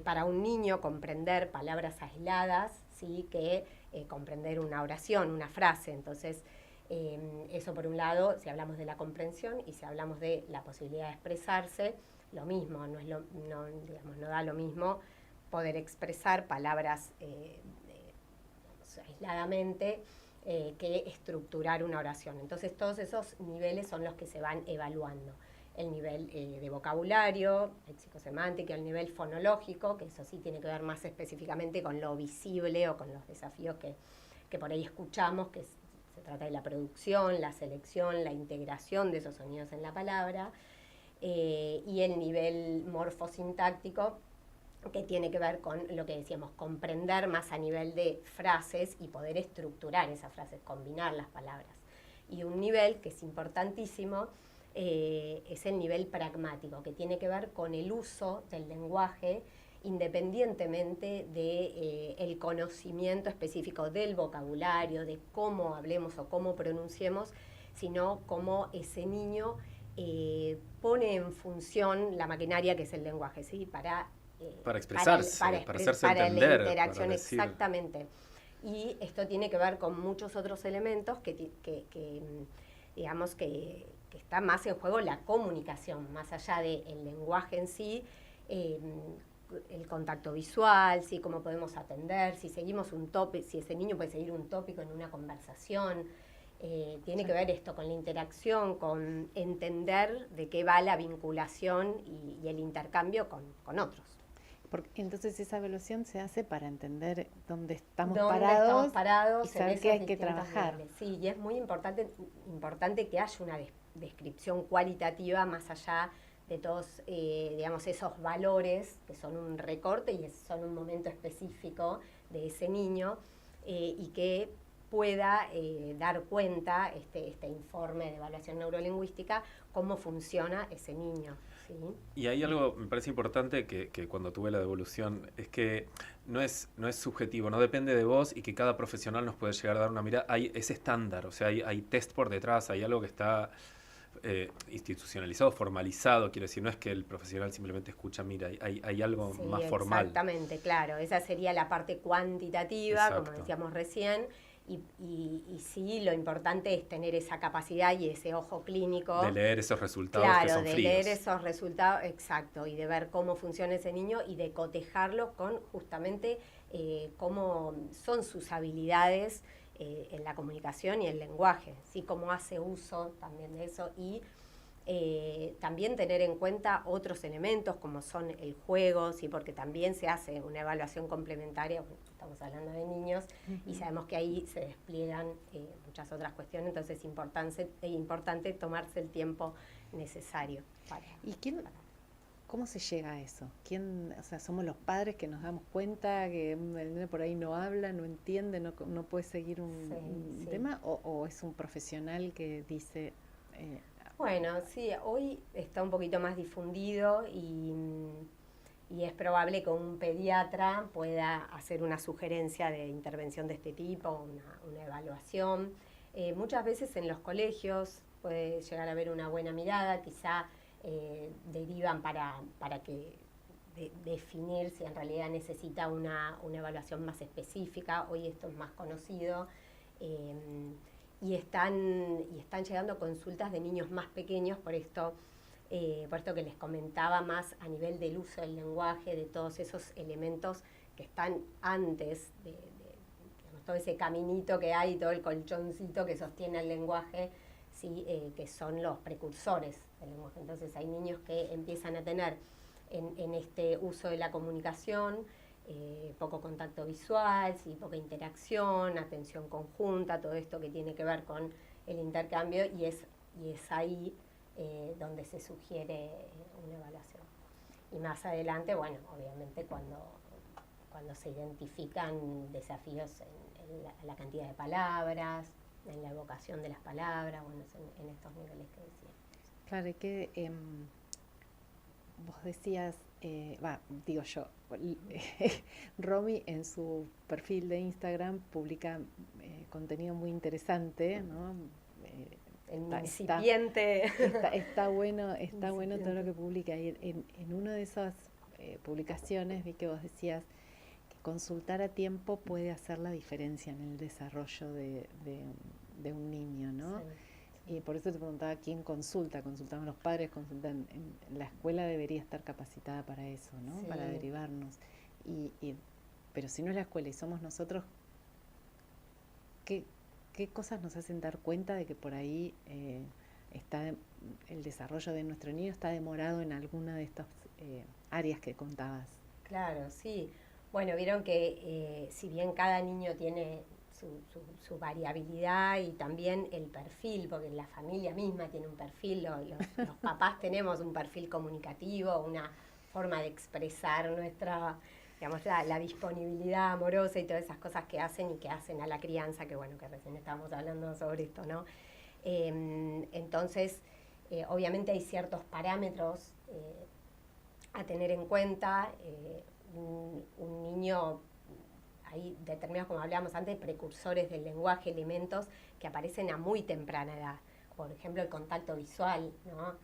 para un niño comprender palabras aisladas, ¿sí? Que comprender una oración, una frase. Entonces, eso por un lado, si hablamos de la comprensión y si hablamos de la posibilidad de expresarse, lo mismo, no da lo mismo poder expresar palabras aisladamente que estructurar una oración. Entonces todos esos niveles son los que se van evaluando. El nivel de vocabulario, léxico-semántico, el nivel fonológico, que eso sí tiene que ver más específicamente con lo visible o con los desafíos que por ahí escuchamos, que se trata de la producción, la selección, la integración de esos sonidos en la palabra, y el nivel morfosintáctico, que tiene que ver con lo que decíamos, comprender más a nivel de frases y poder estructurar esas frases, combinar las palabras. Y un nivel que es importantísimo es el nivel pragmático, que tiene que ver con el uso del lenguaje independientemente del conocimiento específico del vocabulario, de cómo hablemos o cómo pronunciemos, sino cómo ese niño pone en función la maquinaria que es el lenguaje, ¿sí? Para expresarse, para hacerse entender, la interacción, para decir. exactamente. Y esto tiene que ver con muchos otros elementos que digamos que está más en juego la comunicación, más allá del lenguaje en sí, el contacto visual, ¿sí? Cómo podemos atender, si seguimos un tópico, si ese niño puede seguir un tópico en una conversación. Tiene que ver esto con la interacción, con entender de qué va la vinculación y el intercambio con otros. Porque entonces esa evaluación se hace para entender dónde estamos ¿Dónde parados, estamos parados y saber en qué hay esos que distintos trabajar. niveles? Sí, y es muy importante que haya una descripción cualitativa más allá de todos, digamos, esos valores que son un recorte y son un momento específico de ese niño y que pueda dar cuenta, este informe de evaluación neurolingüística, cómo funciona ese niño. ¿Sí? Y hay algo, me parece importante, que cuando tuve la devolución, es que no es subjetivo, no depende de vos, y que cada profesional nos puede llegar a dar una mirada. Es estándar, o sea, hay test por detrás, hay algo que está institucionalizado, formalizado, quiero decir, no es que el profesional simplemente escucha, mira, hay algo Sí, más formal. Exactamente, claro, esa sería la parte cuantitativa, Exacto. como decíamos recién, y sí, lo importante es tener esa capacidad y ese ojo clínico. De leer esos resultados, claro, que son de fríos. leer esos resultados, exacto, y de ver cómo funciona ese niño y de cotejarlo con justamente cómo son sus habilidades en la comunicación y el lenguaje, ¿sí? Cómo hace uso también de eso, y también tener en cuenta otros elementos como son el juego, ¿sí? Porque también se hace una evaluación complementaria, estamos hablando de niños, y sabemos que ahí se despliegan muchas otras cuestiones, entonces es importante tomarse el tiempo necesario para... ¿Y cómo se llega a eso? O sea, somos los padres que nos damos cuenta que el nene por ahí no habla, no entiende, no puede seguir un tema, o es un profesional que dice... Bueno, sí, hoy está un poquito más difundido y es probable que un pediatra pueda hacer una sugerencia de intervención de este tipo, una evaluación. Muchas veces en los colegios puede llegar a haber una buena mirada, quizá derivan para que definir si en realidad necesita una evaluación más específica. Hoy esto es más conocido. Y están llegando consultas de niños más pequeños, por esto que les comentaba, más a nivel del uso del lenguaje, de todos esos elementos que están antes de digamos, todo ese caminito que hay, todo el colchoncito que sostiene el lenguaje, ¿sí? Que son los precursores del lenguaje. Entonces hay niños que empiezan a tener en este uso de la comunicación poco contacto visual, ¿sí? Poca interacción, atención conjunta, todo esto que tiene que ver con el intercambio, y es ahí donde se sugiere una evaluación. Y más adelante, bueno, obviamente cuando se identifican desafíos en la cantidad de palabras, en la evocación de las palabras, bueno, en estos niveles que decía. Claro, y que vos decías, digo yo, Romy en su perfil de Instagram publica contenido muy interesante, ¿no? El incipiente. Está bueno todo lo que publica. Y en una de esas publicaciones vi que vos decías que consultar a tiempo puede hacer la diferencia en el desarrollo de un niño, ¿no? Sí. Y por eso te preguntaba quién consulta. Consultamos los padres, consultan. La escuela debería estar capacitada para eso, ¿no? Sí. Para derivarnos. Pero si no es la escuela y somos nosotros, ¿qué cosas nos hacen dar cuenta de que por ahí está el desarrollo de nuestro niño está demorado en alguna de estas áreas que contabas? Claro, sí. Bueno, vieron que si bien cada niño tiene su variabilidad y también el perfil, porque la familia misma tiene un perfil, los papás tenemos un perfil comunicativo, una forma de expresar nuestra, digamos, la disponibilidad amorosa y todas esas cosas que hacen a la crianza, que bueno, que recién estábamos hablando sobre esto, ¿no? Entonces, obviamente hay ciertos parámetros a tener en cuenta. Un niño, hay determinados, como hablábamos antes, precursores del lenguaje, elementos que aparecen a muy temprana edad. Por ejemplo, el contacto visual, ¿no?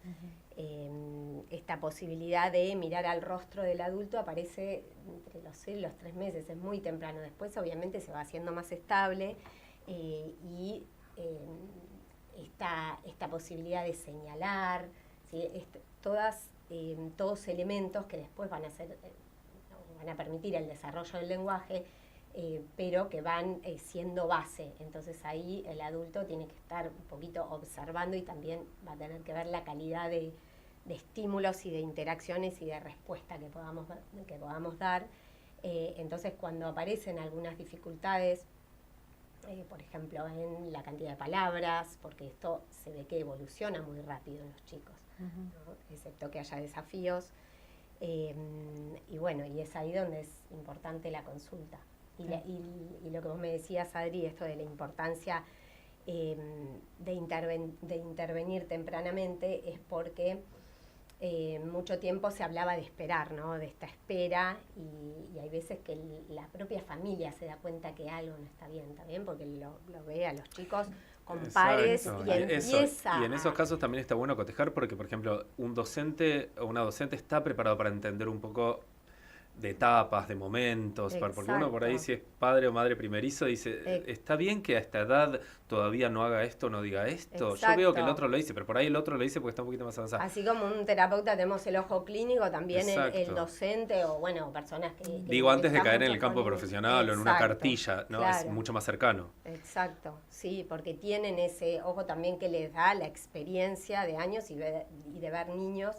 Uh-huh. Esta posibilidad de mirar al rostro del adulto aparece entre los 0 y los 3 meses, es muy temprano. Después, obviamente, se va haciendo más estable y esta posibilidad de señalar, ¿sí? Todos elementos que después van a permitir el desarrollo del lenguaje, pero que van siendo base. Entonces ahí el adulto tiene que estar un poquito observando y también va a tener que ver la calidad de estímulos y de interacciones y de respuesta que podamos dar. Entonces cuando aparecen algunas dificultades, por ejemplo en la cantidad de palabras, porque esto se ve que evoluciona muy rápido en los chicos, uh-huh. ¿no? Excepto que haya desafíos. Y bueno, y es ahí donde es importante la consulta. Y lo que vos me decías, Adri, esto de la importancia de intervenir tempranamente, es porque mucho tiempo se hablaba de esperar, ¿no? De esta espera, y hay veces que la propia familia se da cuenta que algo no está bien, porque lo ve a los chicos con pares y empieza. Y en esos casos también está bueno cotejar porque, por ejemplo, un docente o una docente está preparado para entender un poco de etapas, de momentos, porque uno por ahí, si es padre o madre primerizo, dice, está bien que a esta edad todavía no haga esto, no diga esto. Exacto. Yo veo que el otro lo dice, pero por ahí el otro lo dice porque está un poquito más avanzado. Así como un terapeuta tenemos el ojo clínico, también el docente o, bueno, personas que digo, antes de caer en el campo profesional o en una cartilla, ¿no? Claro. Es mucho más cercano. Exacto, sí, porque tienen ese ojo también que les da la experiencia de años y de ver niños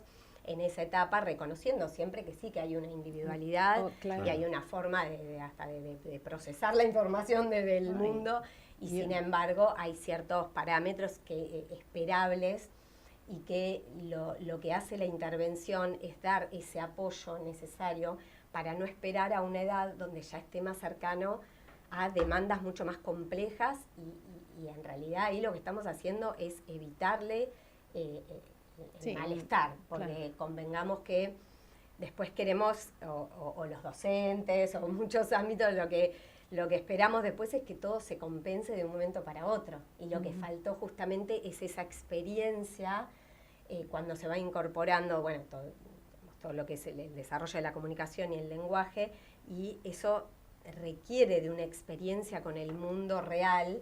en esa etapa, reconociendo siempre que sí, que hay una individualidad y hay una forma de procesar la información desde el mundo, y sin embargo hay ciertos parámetros esperables, y que lo que hace la intervención es dar ese apoyo necesario para no esperar a una edad donde ya esté más cercano a demandas mucho más complejas, y en realidad ahí lo que estamos haciendo es evitarle el malestar, porque convengamos que después queremos, o los docentes, o muchos ámbitos, lo que esperamos después es que todo se compense de un momento para otro, y lo que faltó justamente es esa experiencia cuando se va incorporando, bueno, todo lo que es el desarrollo de la comunicación y el lenguaje, y eso requiere de una experiencia con el mundo real,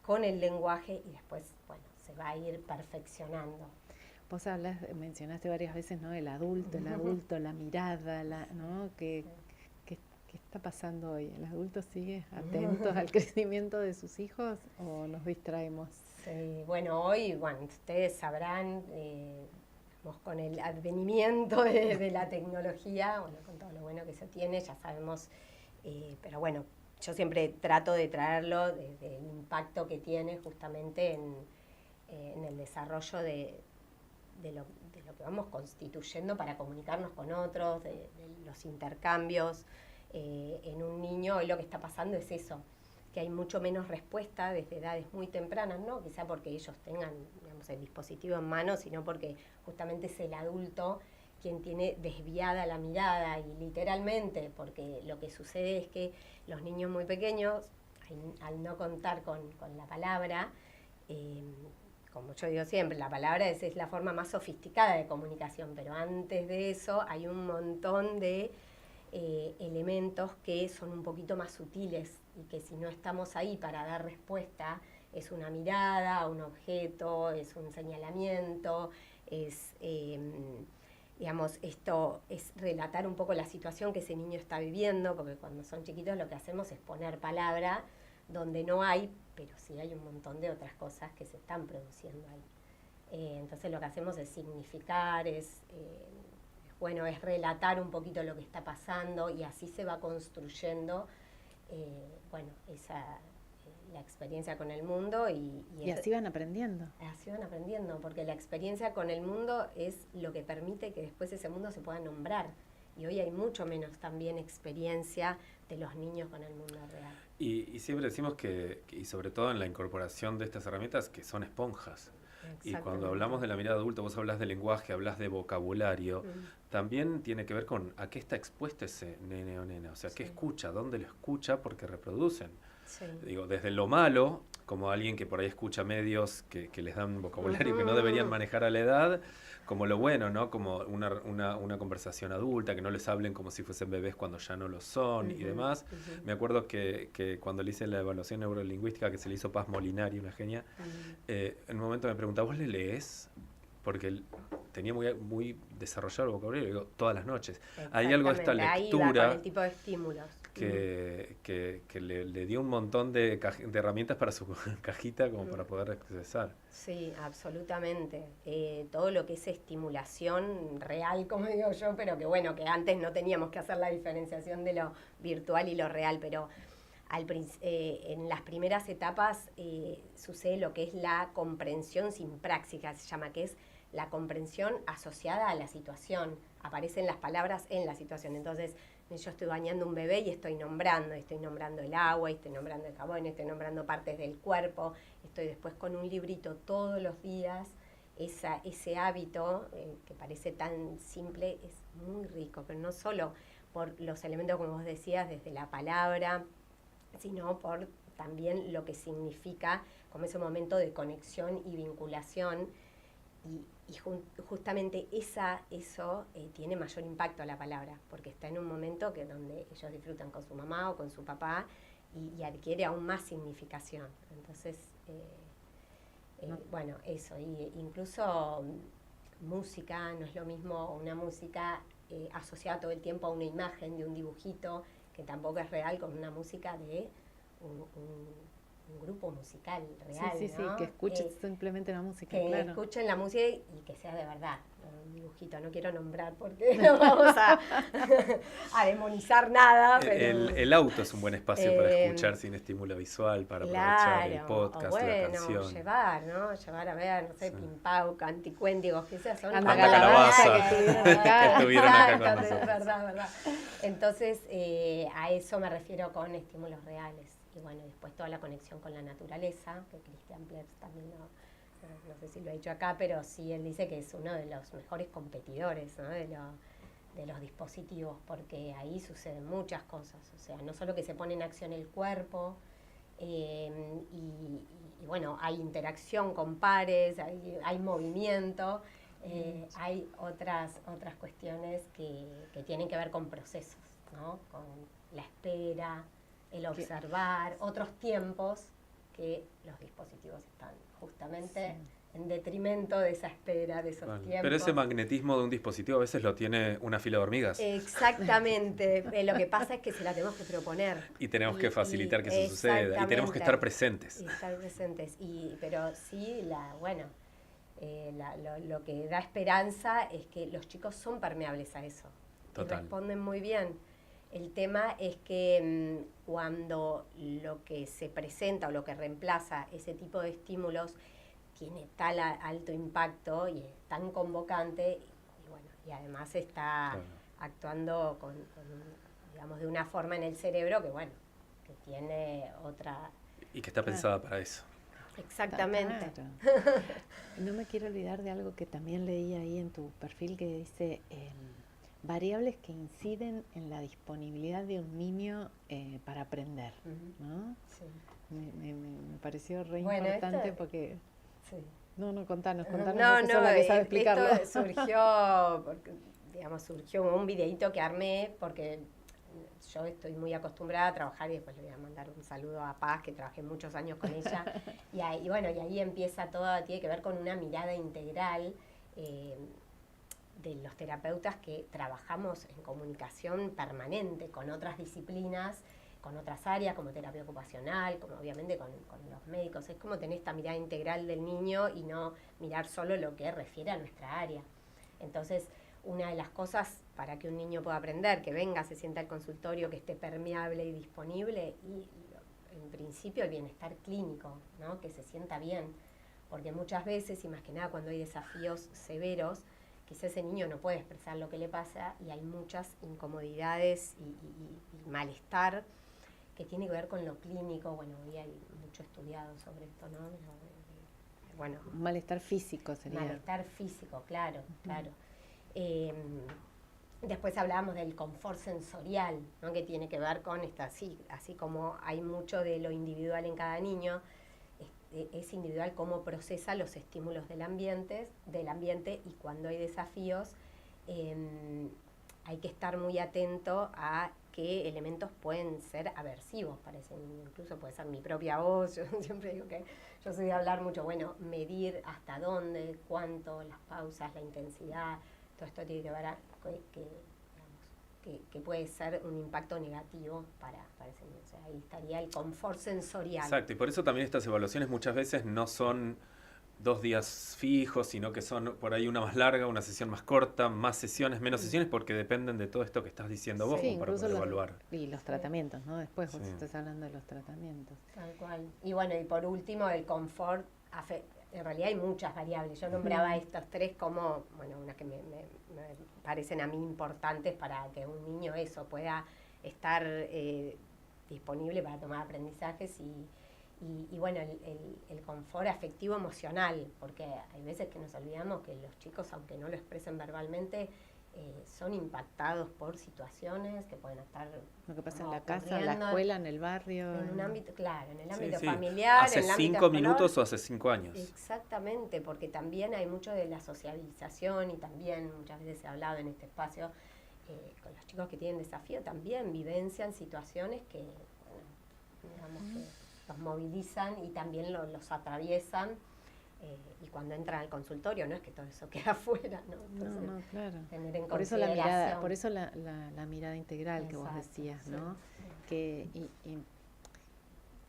con el lenguaje, y después, bueno, se va a ir perfeccionando. Vos mencionaste varias veces, ¿no? El adulto, la mirada, ¿no? ¿Qué está pasando hoy? ¿El adulto sigue atento al crecimiento de sus hijos o nos distraemos? Sí, bueno, hoy, ustedes sabrán, con el advenimiento de la tecnología, bueno, con todo lo bueno que se tiene, ya sabemos, pero bueno, yo siempre trato de traerlo desde el impacto que tiene justamente en el desarrollo de lo que vamos constituyendo para comunicarnos con otros, de los intercambios. En un niño hoy lo que está pasando es eso, que hay mucho menos respuesta desde edades muy tempranas, no quizá porque ellos tengan, digamos, el dispositivo en mano, sino porque justamente es el adulto quien tiene desviada la mirada, y literalmente, porque lo que sucede es que los niños muy pequeños, al no contar con la palabra, como yo digo siempre, la palabra es la forma más sofisticada de comunicación, pero antes de eso hay un montón de elementos que son un poquito más sutiles, y que si no estamos ahí para dar respuesta, es una mirada, un objeto, es un señalamiento, es, digamos, esto es relatar un poco la situación que ese niño está viviendo, porque cuando son chiquitos lo que hacemos es poner palabra donde no hay, pero sí hay un montón de otras cosas que se están produciendo ahí. Entonces lo que hacemos es significar, es relatar un poquito lo que está pasando, y así se va construyendo, la experiencia con el mundo. Y así van aprendiendo. Así van aprendiendo, porque la experiencia con el mundo es lo que permite que después ese mundo se pueda nombrar. Y hoy hay mucho menos también experiencia de los niños con el mundo real. Y siempre decimos y sobre todo en la incorporación de estas herramientas, que son esponjas. Y cuando hablamos de la mirada adulta, vos hablas de lenguaje, hablas de vocabulario, también tiene que ver con a qué está expuesto ese nene o nena, o sea, qué escucha, dónde lo escucha, porque reproducen. Digo, desde lo malo, como alguien que por ahí escucha medios que les dan vocabulario que no deberían manejar a la edad, como lo bueno, ¿no? Como una conversación adulta, que no les hablen como si fuesen bebés cuando ya no lo son y demás. Me acuerdo que cuando le hice la evaluación neurolingüística que se le hizo Paz Molinari, una genia, en un momento me preguntaba, ¿vos le lees? Porque él tenía muy desarrollado el vocabulario, digo, todas las noches. Hay algo de esta lectura ahí va con el tipo de estímulos. Que le dio un montón de herramientas para su cajita como para poder expresar. Sí, absolutamente. Todo lo que es estimulación real, como digo yo, pero que bueno, que antes no teníamos que hacer la diferenciación de lo virtual y lo real, pero en las primeras etapas sucede lo que es la comprensión sin práctica, se llama, que es la comprensión asociada a la situación. Aparecen las palabras en la situación. Entonces, yo estoy bañando un bebé y estoy nombrando el agua, y estoy nombrando el jabón, estoy nombrando partes del cuerpo, estoy después con un librito todos los días. Ese hábito, que parece tan simple, es muy rico, pero no solo por los elementos, como vos decías, desde la palabra, sino por también lo que significa como ese momento de conexión y vinculación. Y justamente eso tiene mayor impacto a la palabra, porque está en un momento donde ellos disfrutan con su mamá o con su papá y adquiere aún más significación. Entonces, bueno, eso. Y incluso música, no es lo mismo una música asociada todo el tiempo a una imagen de un dibujito, que tampoco es real, con una música de un grupo musical real, sí, ¿no? Que escuches simplemente la música, que claro. escuchen la música y que sea de verdad, ¿no? Un dibujito, no quiero nombrar porque no vamos a demonizar nada, pero... El auto es un buen espacio para escuchar sin estímulo visual, para aprovechar el podcast, la canción. Llevar a ver, no sé, Pimpau, Canticuéndigos, que esas son... Anda Calabaza, que estuvieron acá con nosotros. Verdad. Entonces, a eso me refiero con estímulos reales. Y bueno, después toda la conexión con la naturaleza, que Christian Plers también no sé si lo ha dicho acá, pero sí él dice que es uno de los mejores competidores, ¿no? de los dispositivos, porque ahí suceden muchas cosas. O sea, no solo que se pone en acción el cuerpo, y bueno, hay interacción con pares, hay movimiento, hay otras cuestiones que tienen que ver con procesos, ¿no? Con la espera, el observar, otros tiempos que los dispositivos están justamente en detrimento de esa espera, de esos tiempos. Pero ese magnetismo de un dispositivo a veces lo tiene una fila de hormigas. Exactamente. Lo que pasa es que se la tenemos que proponer. Y tenemos que facilitar que eso suceda. Y tenemos que estar presentes. Pero sí, lo que da esperanza es que los chicos son permeables a eso. Total. Y responden muy bien. El tema es que cuando lo que se presenta o lo que reemplaza ese tipo de estímulos tiene tal alto impacto y es tan convocante, y además está actuando digamos, de una forma en el cerebro que tiene otra... Y que está pensada para eso. Exactamente. Claro. No me quiero olvidar de algo que también leí ahí en tu perfil, que dice... variables que inciden en la disponibilidad de un niño para aprender, ¿no? Sí. Me pareció re importante porque... Sí. No, contanos, vos sos la que sabe explicarlo. Esto surgió un videíto que armé porque yo estoy muy acostumbrada a trabajar, y después le voy a mandar un saludo a Paz, que trabajé muchos años con ella, y ahí empieza todo, tiene que ver con una mirada integral, de los terapeutas que trabajamos en comunicación permanente con otras disciplinas, con otras áreas como terapia ocupacional, como obviamente con los médicos. Es como tener esta mirada integral del niño y no mirar solo lo que refiere a nuestra área. Entonces, una de las cosas para que un niño pueda aprender, que venga, se sienta al consultorio, que esté permeable y disponible, y en principio el bienestar clínico, ¿no? Que se sienta bien. Porque muchas veces, y más que nada cuando hay desafíos severos, quizá ese niño no puede expresar lo que le pasa y hay muchas incomodidades y malestar que tiene que ver con lo clínico. Bueno, hoy hay mucho estudiado sobre esto, ¿no? Malestar físico sería. Malestar físico, claro. Después hablábamos del confort sensorial, ¿no? Que tiene que ver con así como hay mucho de lo individual en cada niño, es individual cómo procesa los estímulos del ambiente, y cuando hay desafíos hay que estar muy atento a qué elementos pueden ser aversivos para ese niño. Incluso puede ser mi propia voz. Yo siempre digo que yo soy de hablar mucho, medir hasta dónde, cuánto, las pausas, la intensidad, todo esto tiene que ver que puede ser un impacto negativo para ese niño. O sea, ahí estaría el confort sensorial. Exacto, y por eso también estas evaluaciones muchas veces no son 2 días fijos, sino que son por ahí una más larga, una sesión más corta, más sesiones, menos sesiones, porque dependen de todo esto que estás diciendo vos, para poder evaluar. Y los tratamientos, ¿no? Después vos estás hablando de los tratamientos. Tal cual. Y y por último, el confort en realidad hay muchas variables. Yo nombraba estos 3 como, bueno, unas que me parecen a mí importantes para que un niño eso pueda estar disponible para tomar aprendizajes y bueno, el confort afectivo emocional, porque hay veces que nos olvidamos que los chicos, aunque no lo expresen verbalmente, son impactados por situaciones que pueden estar lo que pasa en la casa, en la escuela, en el barrio. En un ámbito, claro, en el ámbito familiar. Hace en el ámbito 5 minutos o hace 5 años. Exactamente, porque también hay mucho de la sociabilización y también muchas veces se ha hablado en este espacio con los chicos que tienen desafío, también vivencian situaciones que, bueno, digamos que los movilizan y también los atraviesan. Y cuando entran al consultorio no es que todo eso queda afuera, ¿no? Entonces, no, claro. Tener en por eso la mirada integral. Exacto, que vos decías, ¿no? Sí.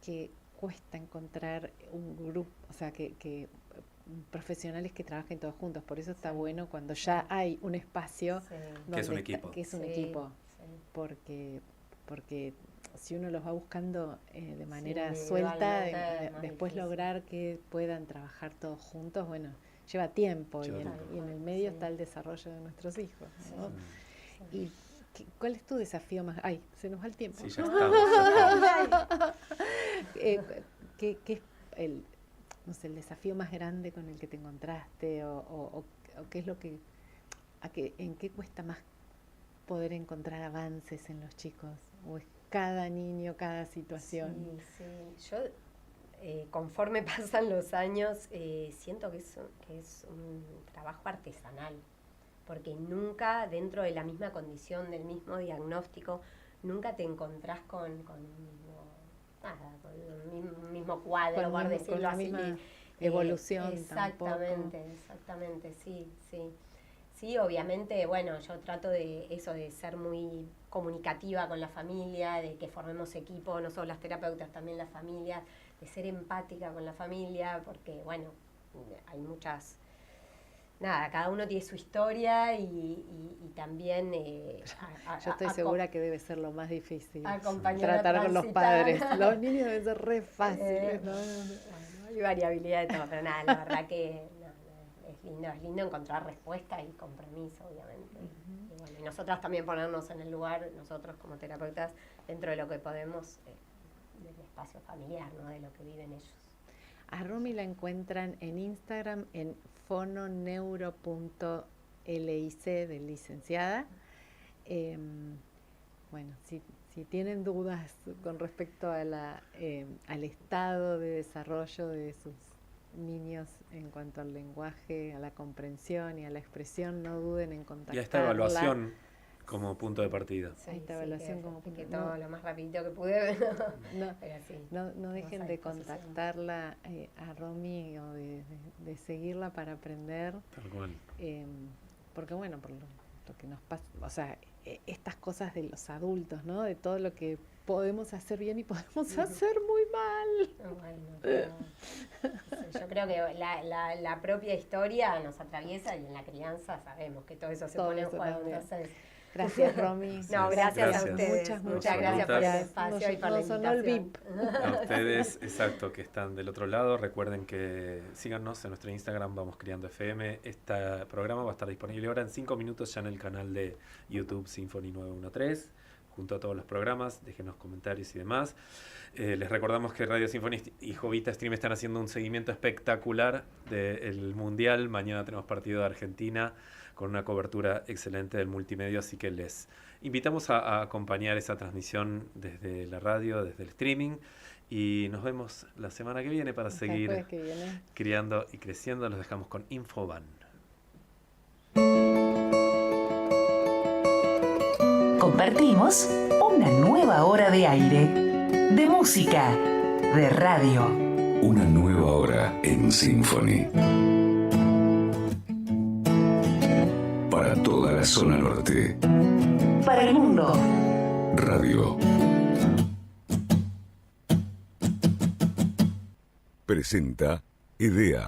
Que cuesta encontrar un grupo, o sea, que profesionales que trabajen todos juntos. Por eso está bueno cuando ya hay un espacio que es un equipo. Que es un equipo. Porque si uno los va buscando de manera suelta, después lograr que puedan trabajar todos juntos, bueno, lleva tiempo y en el medio está el desarrollo de nuestros hijos, ¿no? ¿Y cuál es tu desafío más? ¡Ay, se nos va el tiempo! Sí, ya estamos. ¿Qué es el desafío más grande con el que te encontraste o qué es lo en qué cuesta más poder encontrar avances en los chicos? ¿O es cada niño, cada situación? Sí. Yo, conforme pasan los años, siento que es un trabajo artesanal, porque nunca, dentro de la misma condición, del mismo diagnóstico, nunca te encontrás con un mismo cuadro, por decirlo así. Misma evolución. Exactamente, sí. Sí, obviamente, bueno, yo trato de ser muy comunicativa con la familia, de que formemos equipo, no solo las terapeutas, también las familias, de ser empática con la familia, porque, bueno, hay muchas... cada uno tiene su historia y también... yo estoy segura que debe ser lo más difícil, tratar con los padres. Los niños deben ser re fáciles, ¿no? Bueno, hay variabilidad de todo, pero la verdad que... Es lindo encontrar respuesta y compromiso, obviamente. Y bueno, y nosotras también ponernos en el lugar, nosotros como terapeutas, dentro de lo que podemos, del espacio familiar, ¿no? De lo que viven ellos. A Romy la encuentran en Instagram en fononeuro.lic de licenciada. Bueno, si tienen dudas con respecto a al estado de desarrollo de sus niños en cuanto al lenguaje, a la comprensión y a la expresión, no duden en contactarla. Y a esta evaluación como punto de partida. Que todo lo más rapidito que pude. No dejen de contactarla a Romy o de seguirla para aprender. Tal cual. Porque bueno, por lo que nos pasa, o sea, estas cosas de los adultos, ¿no? De todo lo que podemos hacer bien y podemos hacer muy mal. Yo creo que la propia historia nos atraviesa y en la crianza sabemos que todo eso se pone en juego. Entonces, gracias, Romy. Gracias a ustedes. Muchas gracias por el espacio y por la invitación. El VIP. A ustedes, exacto, que están del otro lado. Recuerden que síganos en nuestro Instagram, Vamos Criando FM. Este programa va a estar disponible ahora en 5 minutos ya en el canal de YouTube Symphony 913. Junto a todos los programas, déjenos comentarios y demás. Les recordamos que Radio Symphony y Jovita Stream están haciendo un seguimiento espectacular del Mundial. Mañana tenemos partido de Argentina con una cobertura excelente del multimedia, así que les invitamos a acompañar esa transmisión desde la radio, desde el streaming, y nos vemos la semana que viene para seguir criando y creciendo. Los dejamos con Infoban. Compartimos una nueva hora de aire, de música, de radio. Una nueva hora en Symphony. Para toda la zona norte. Para el mundo. Radio. Presenta IDEA.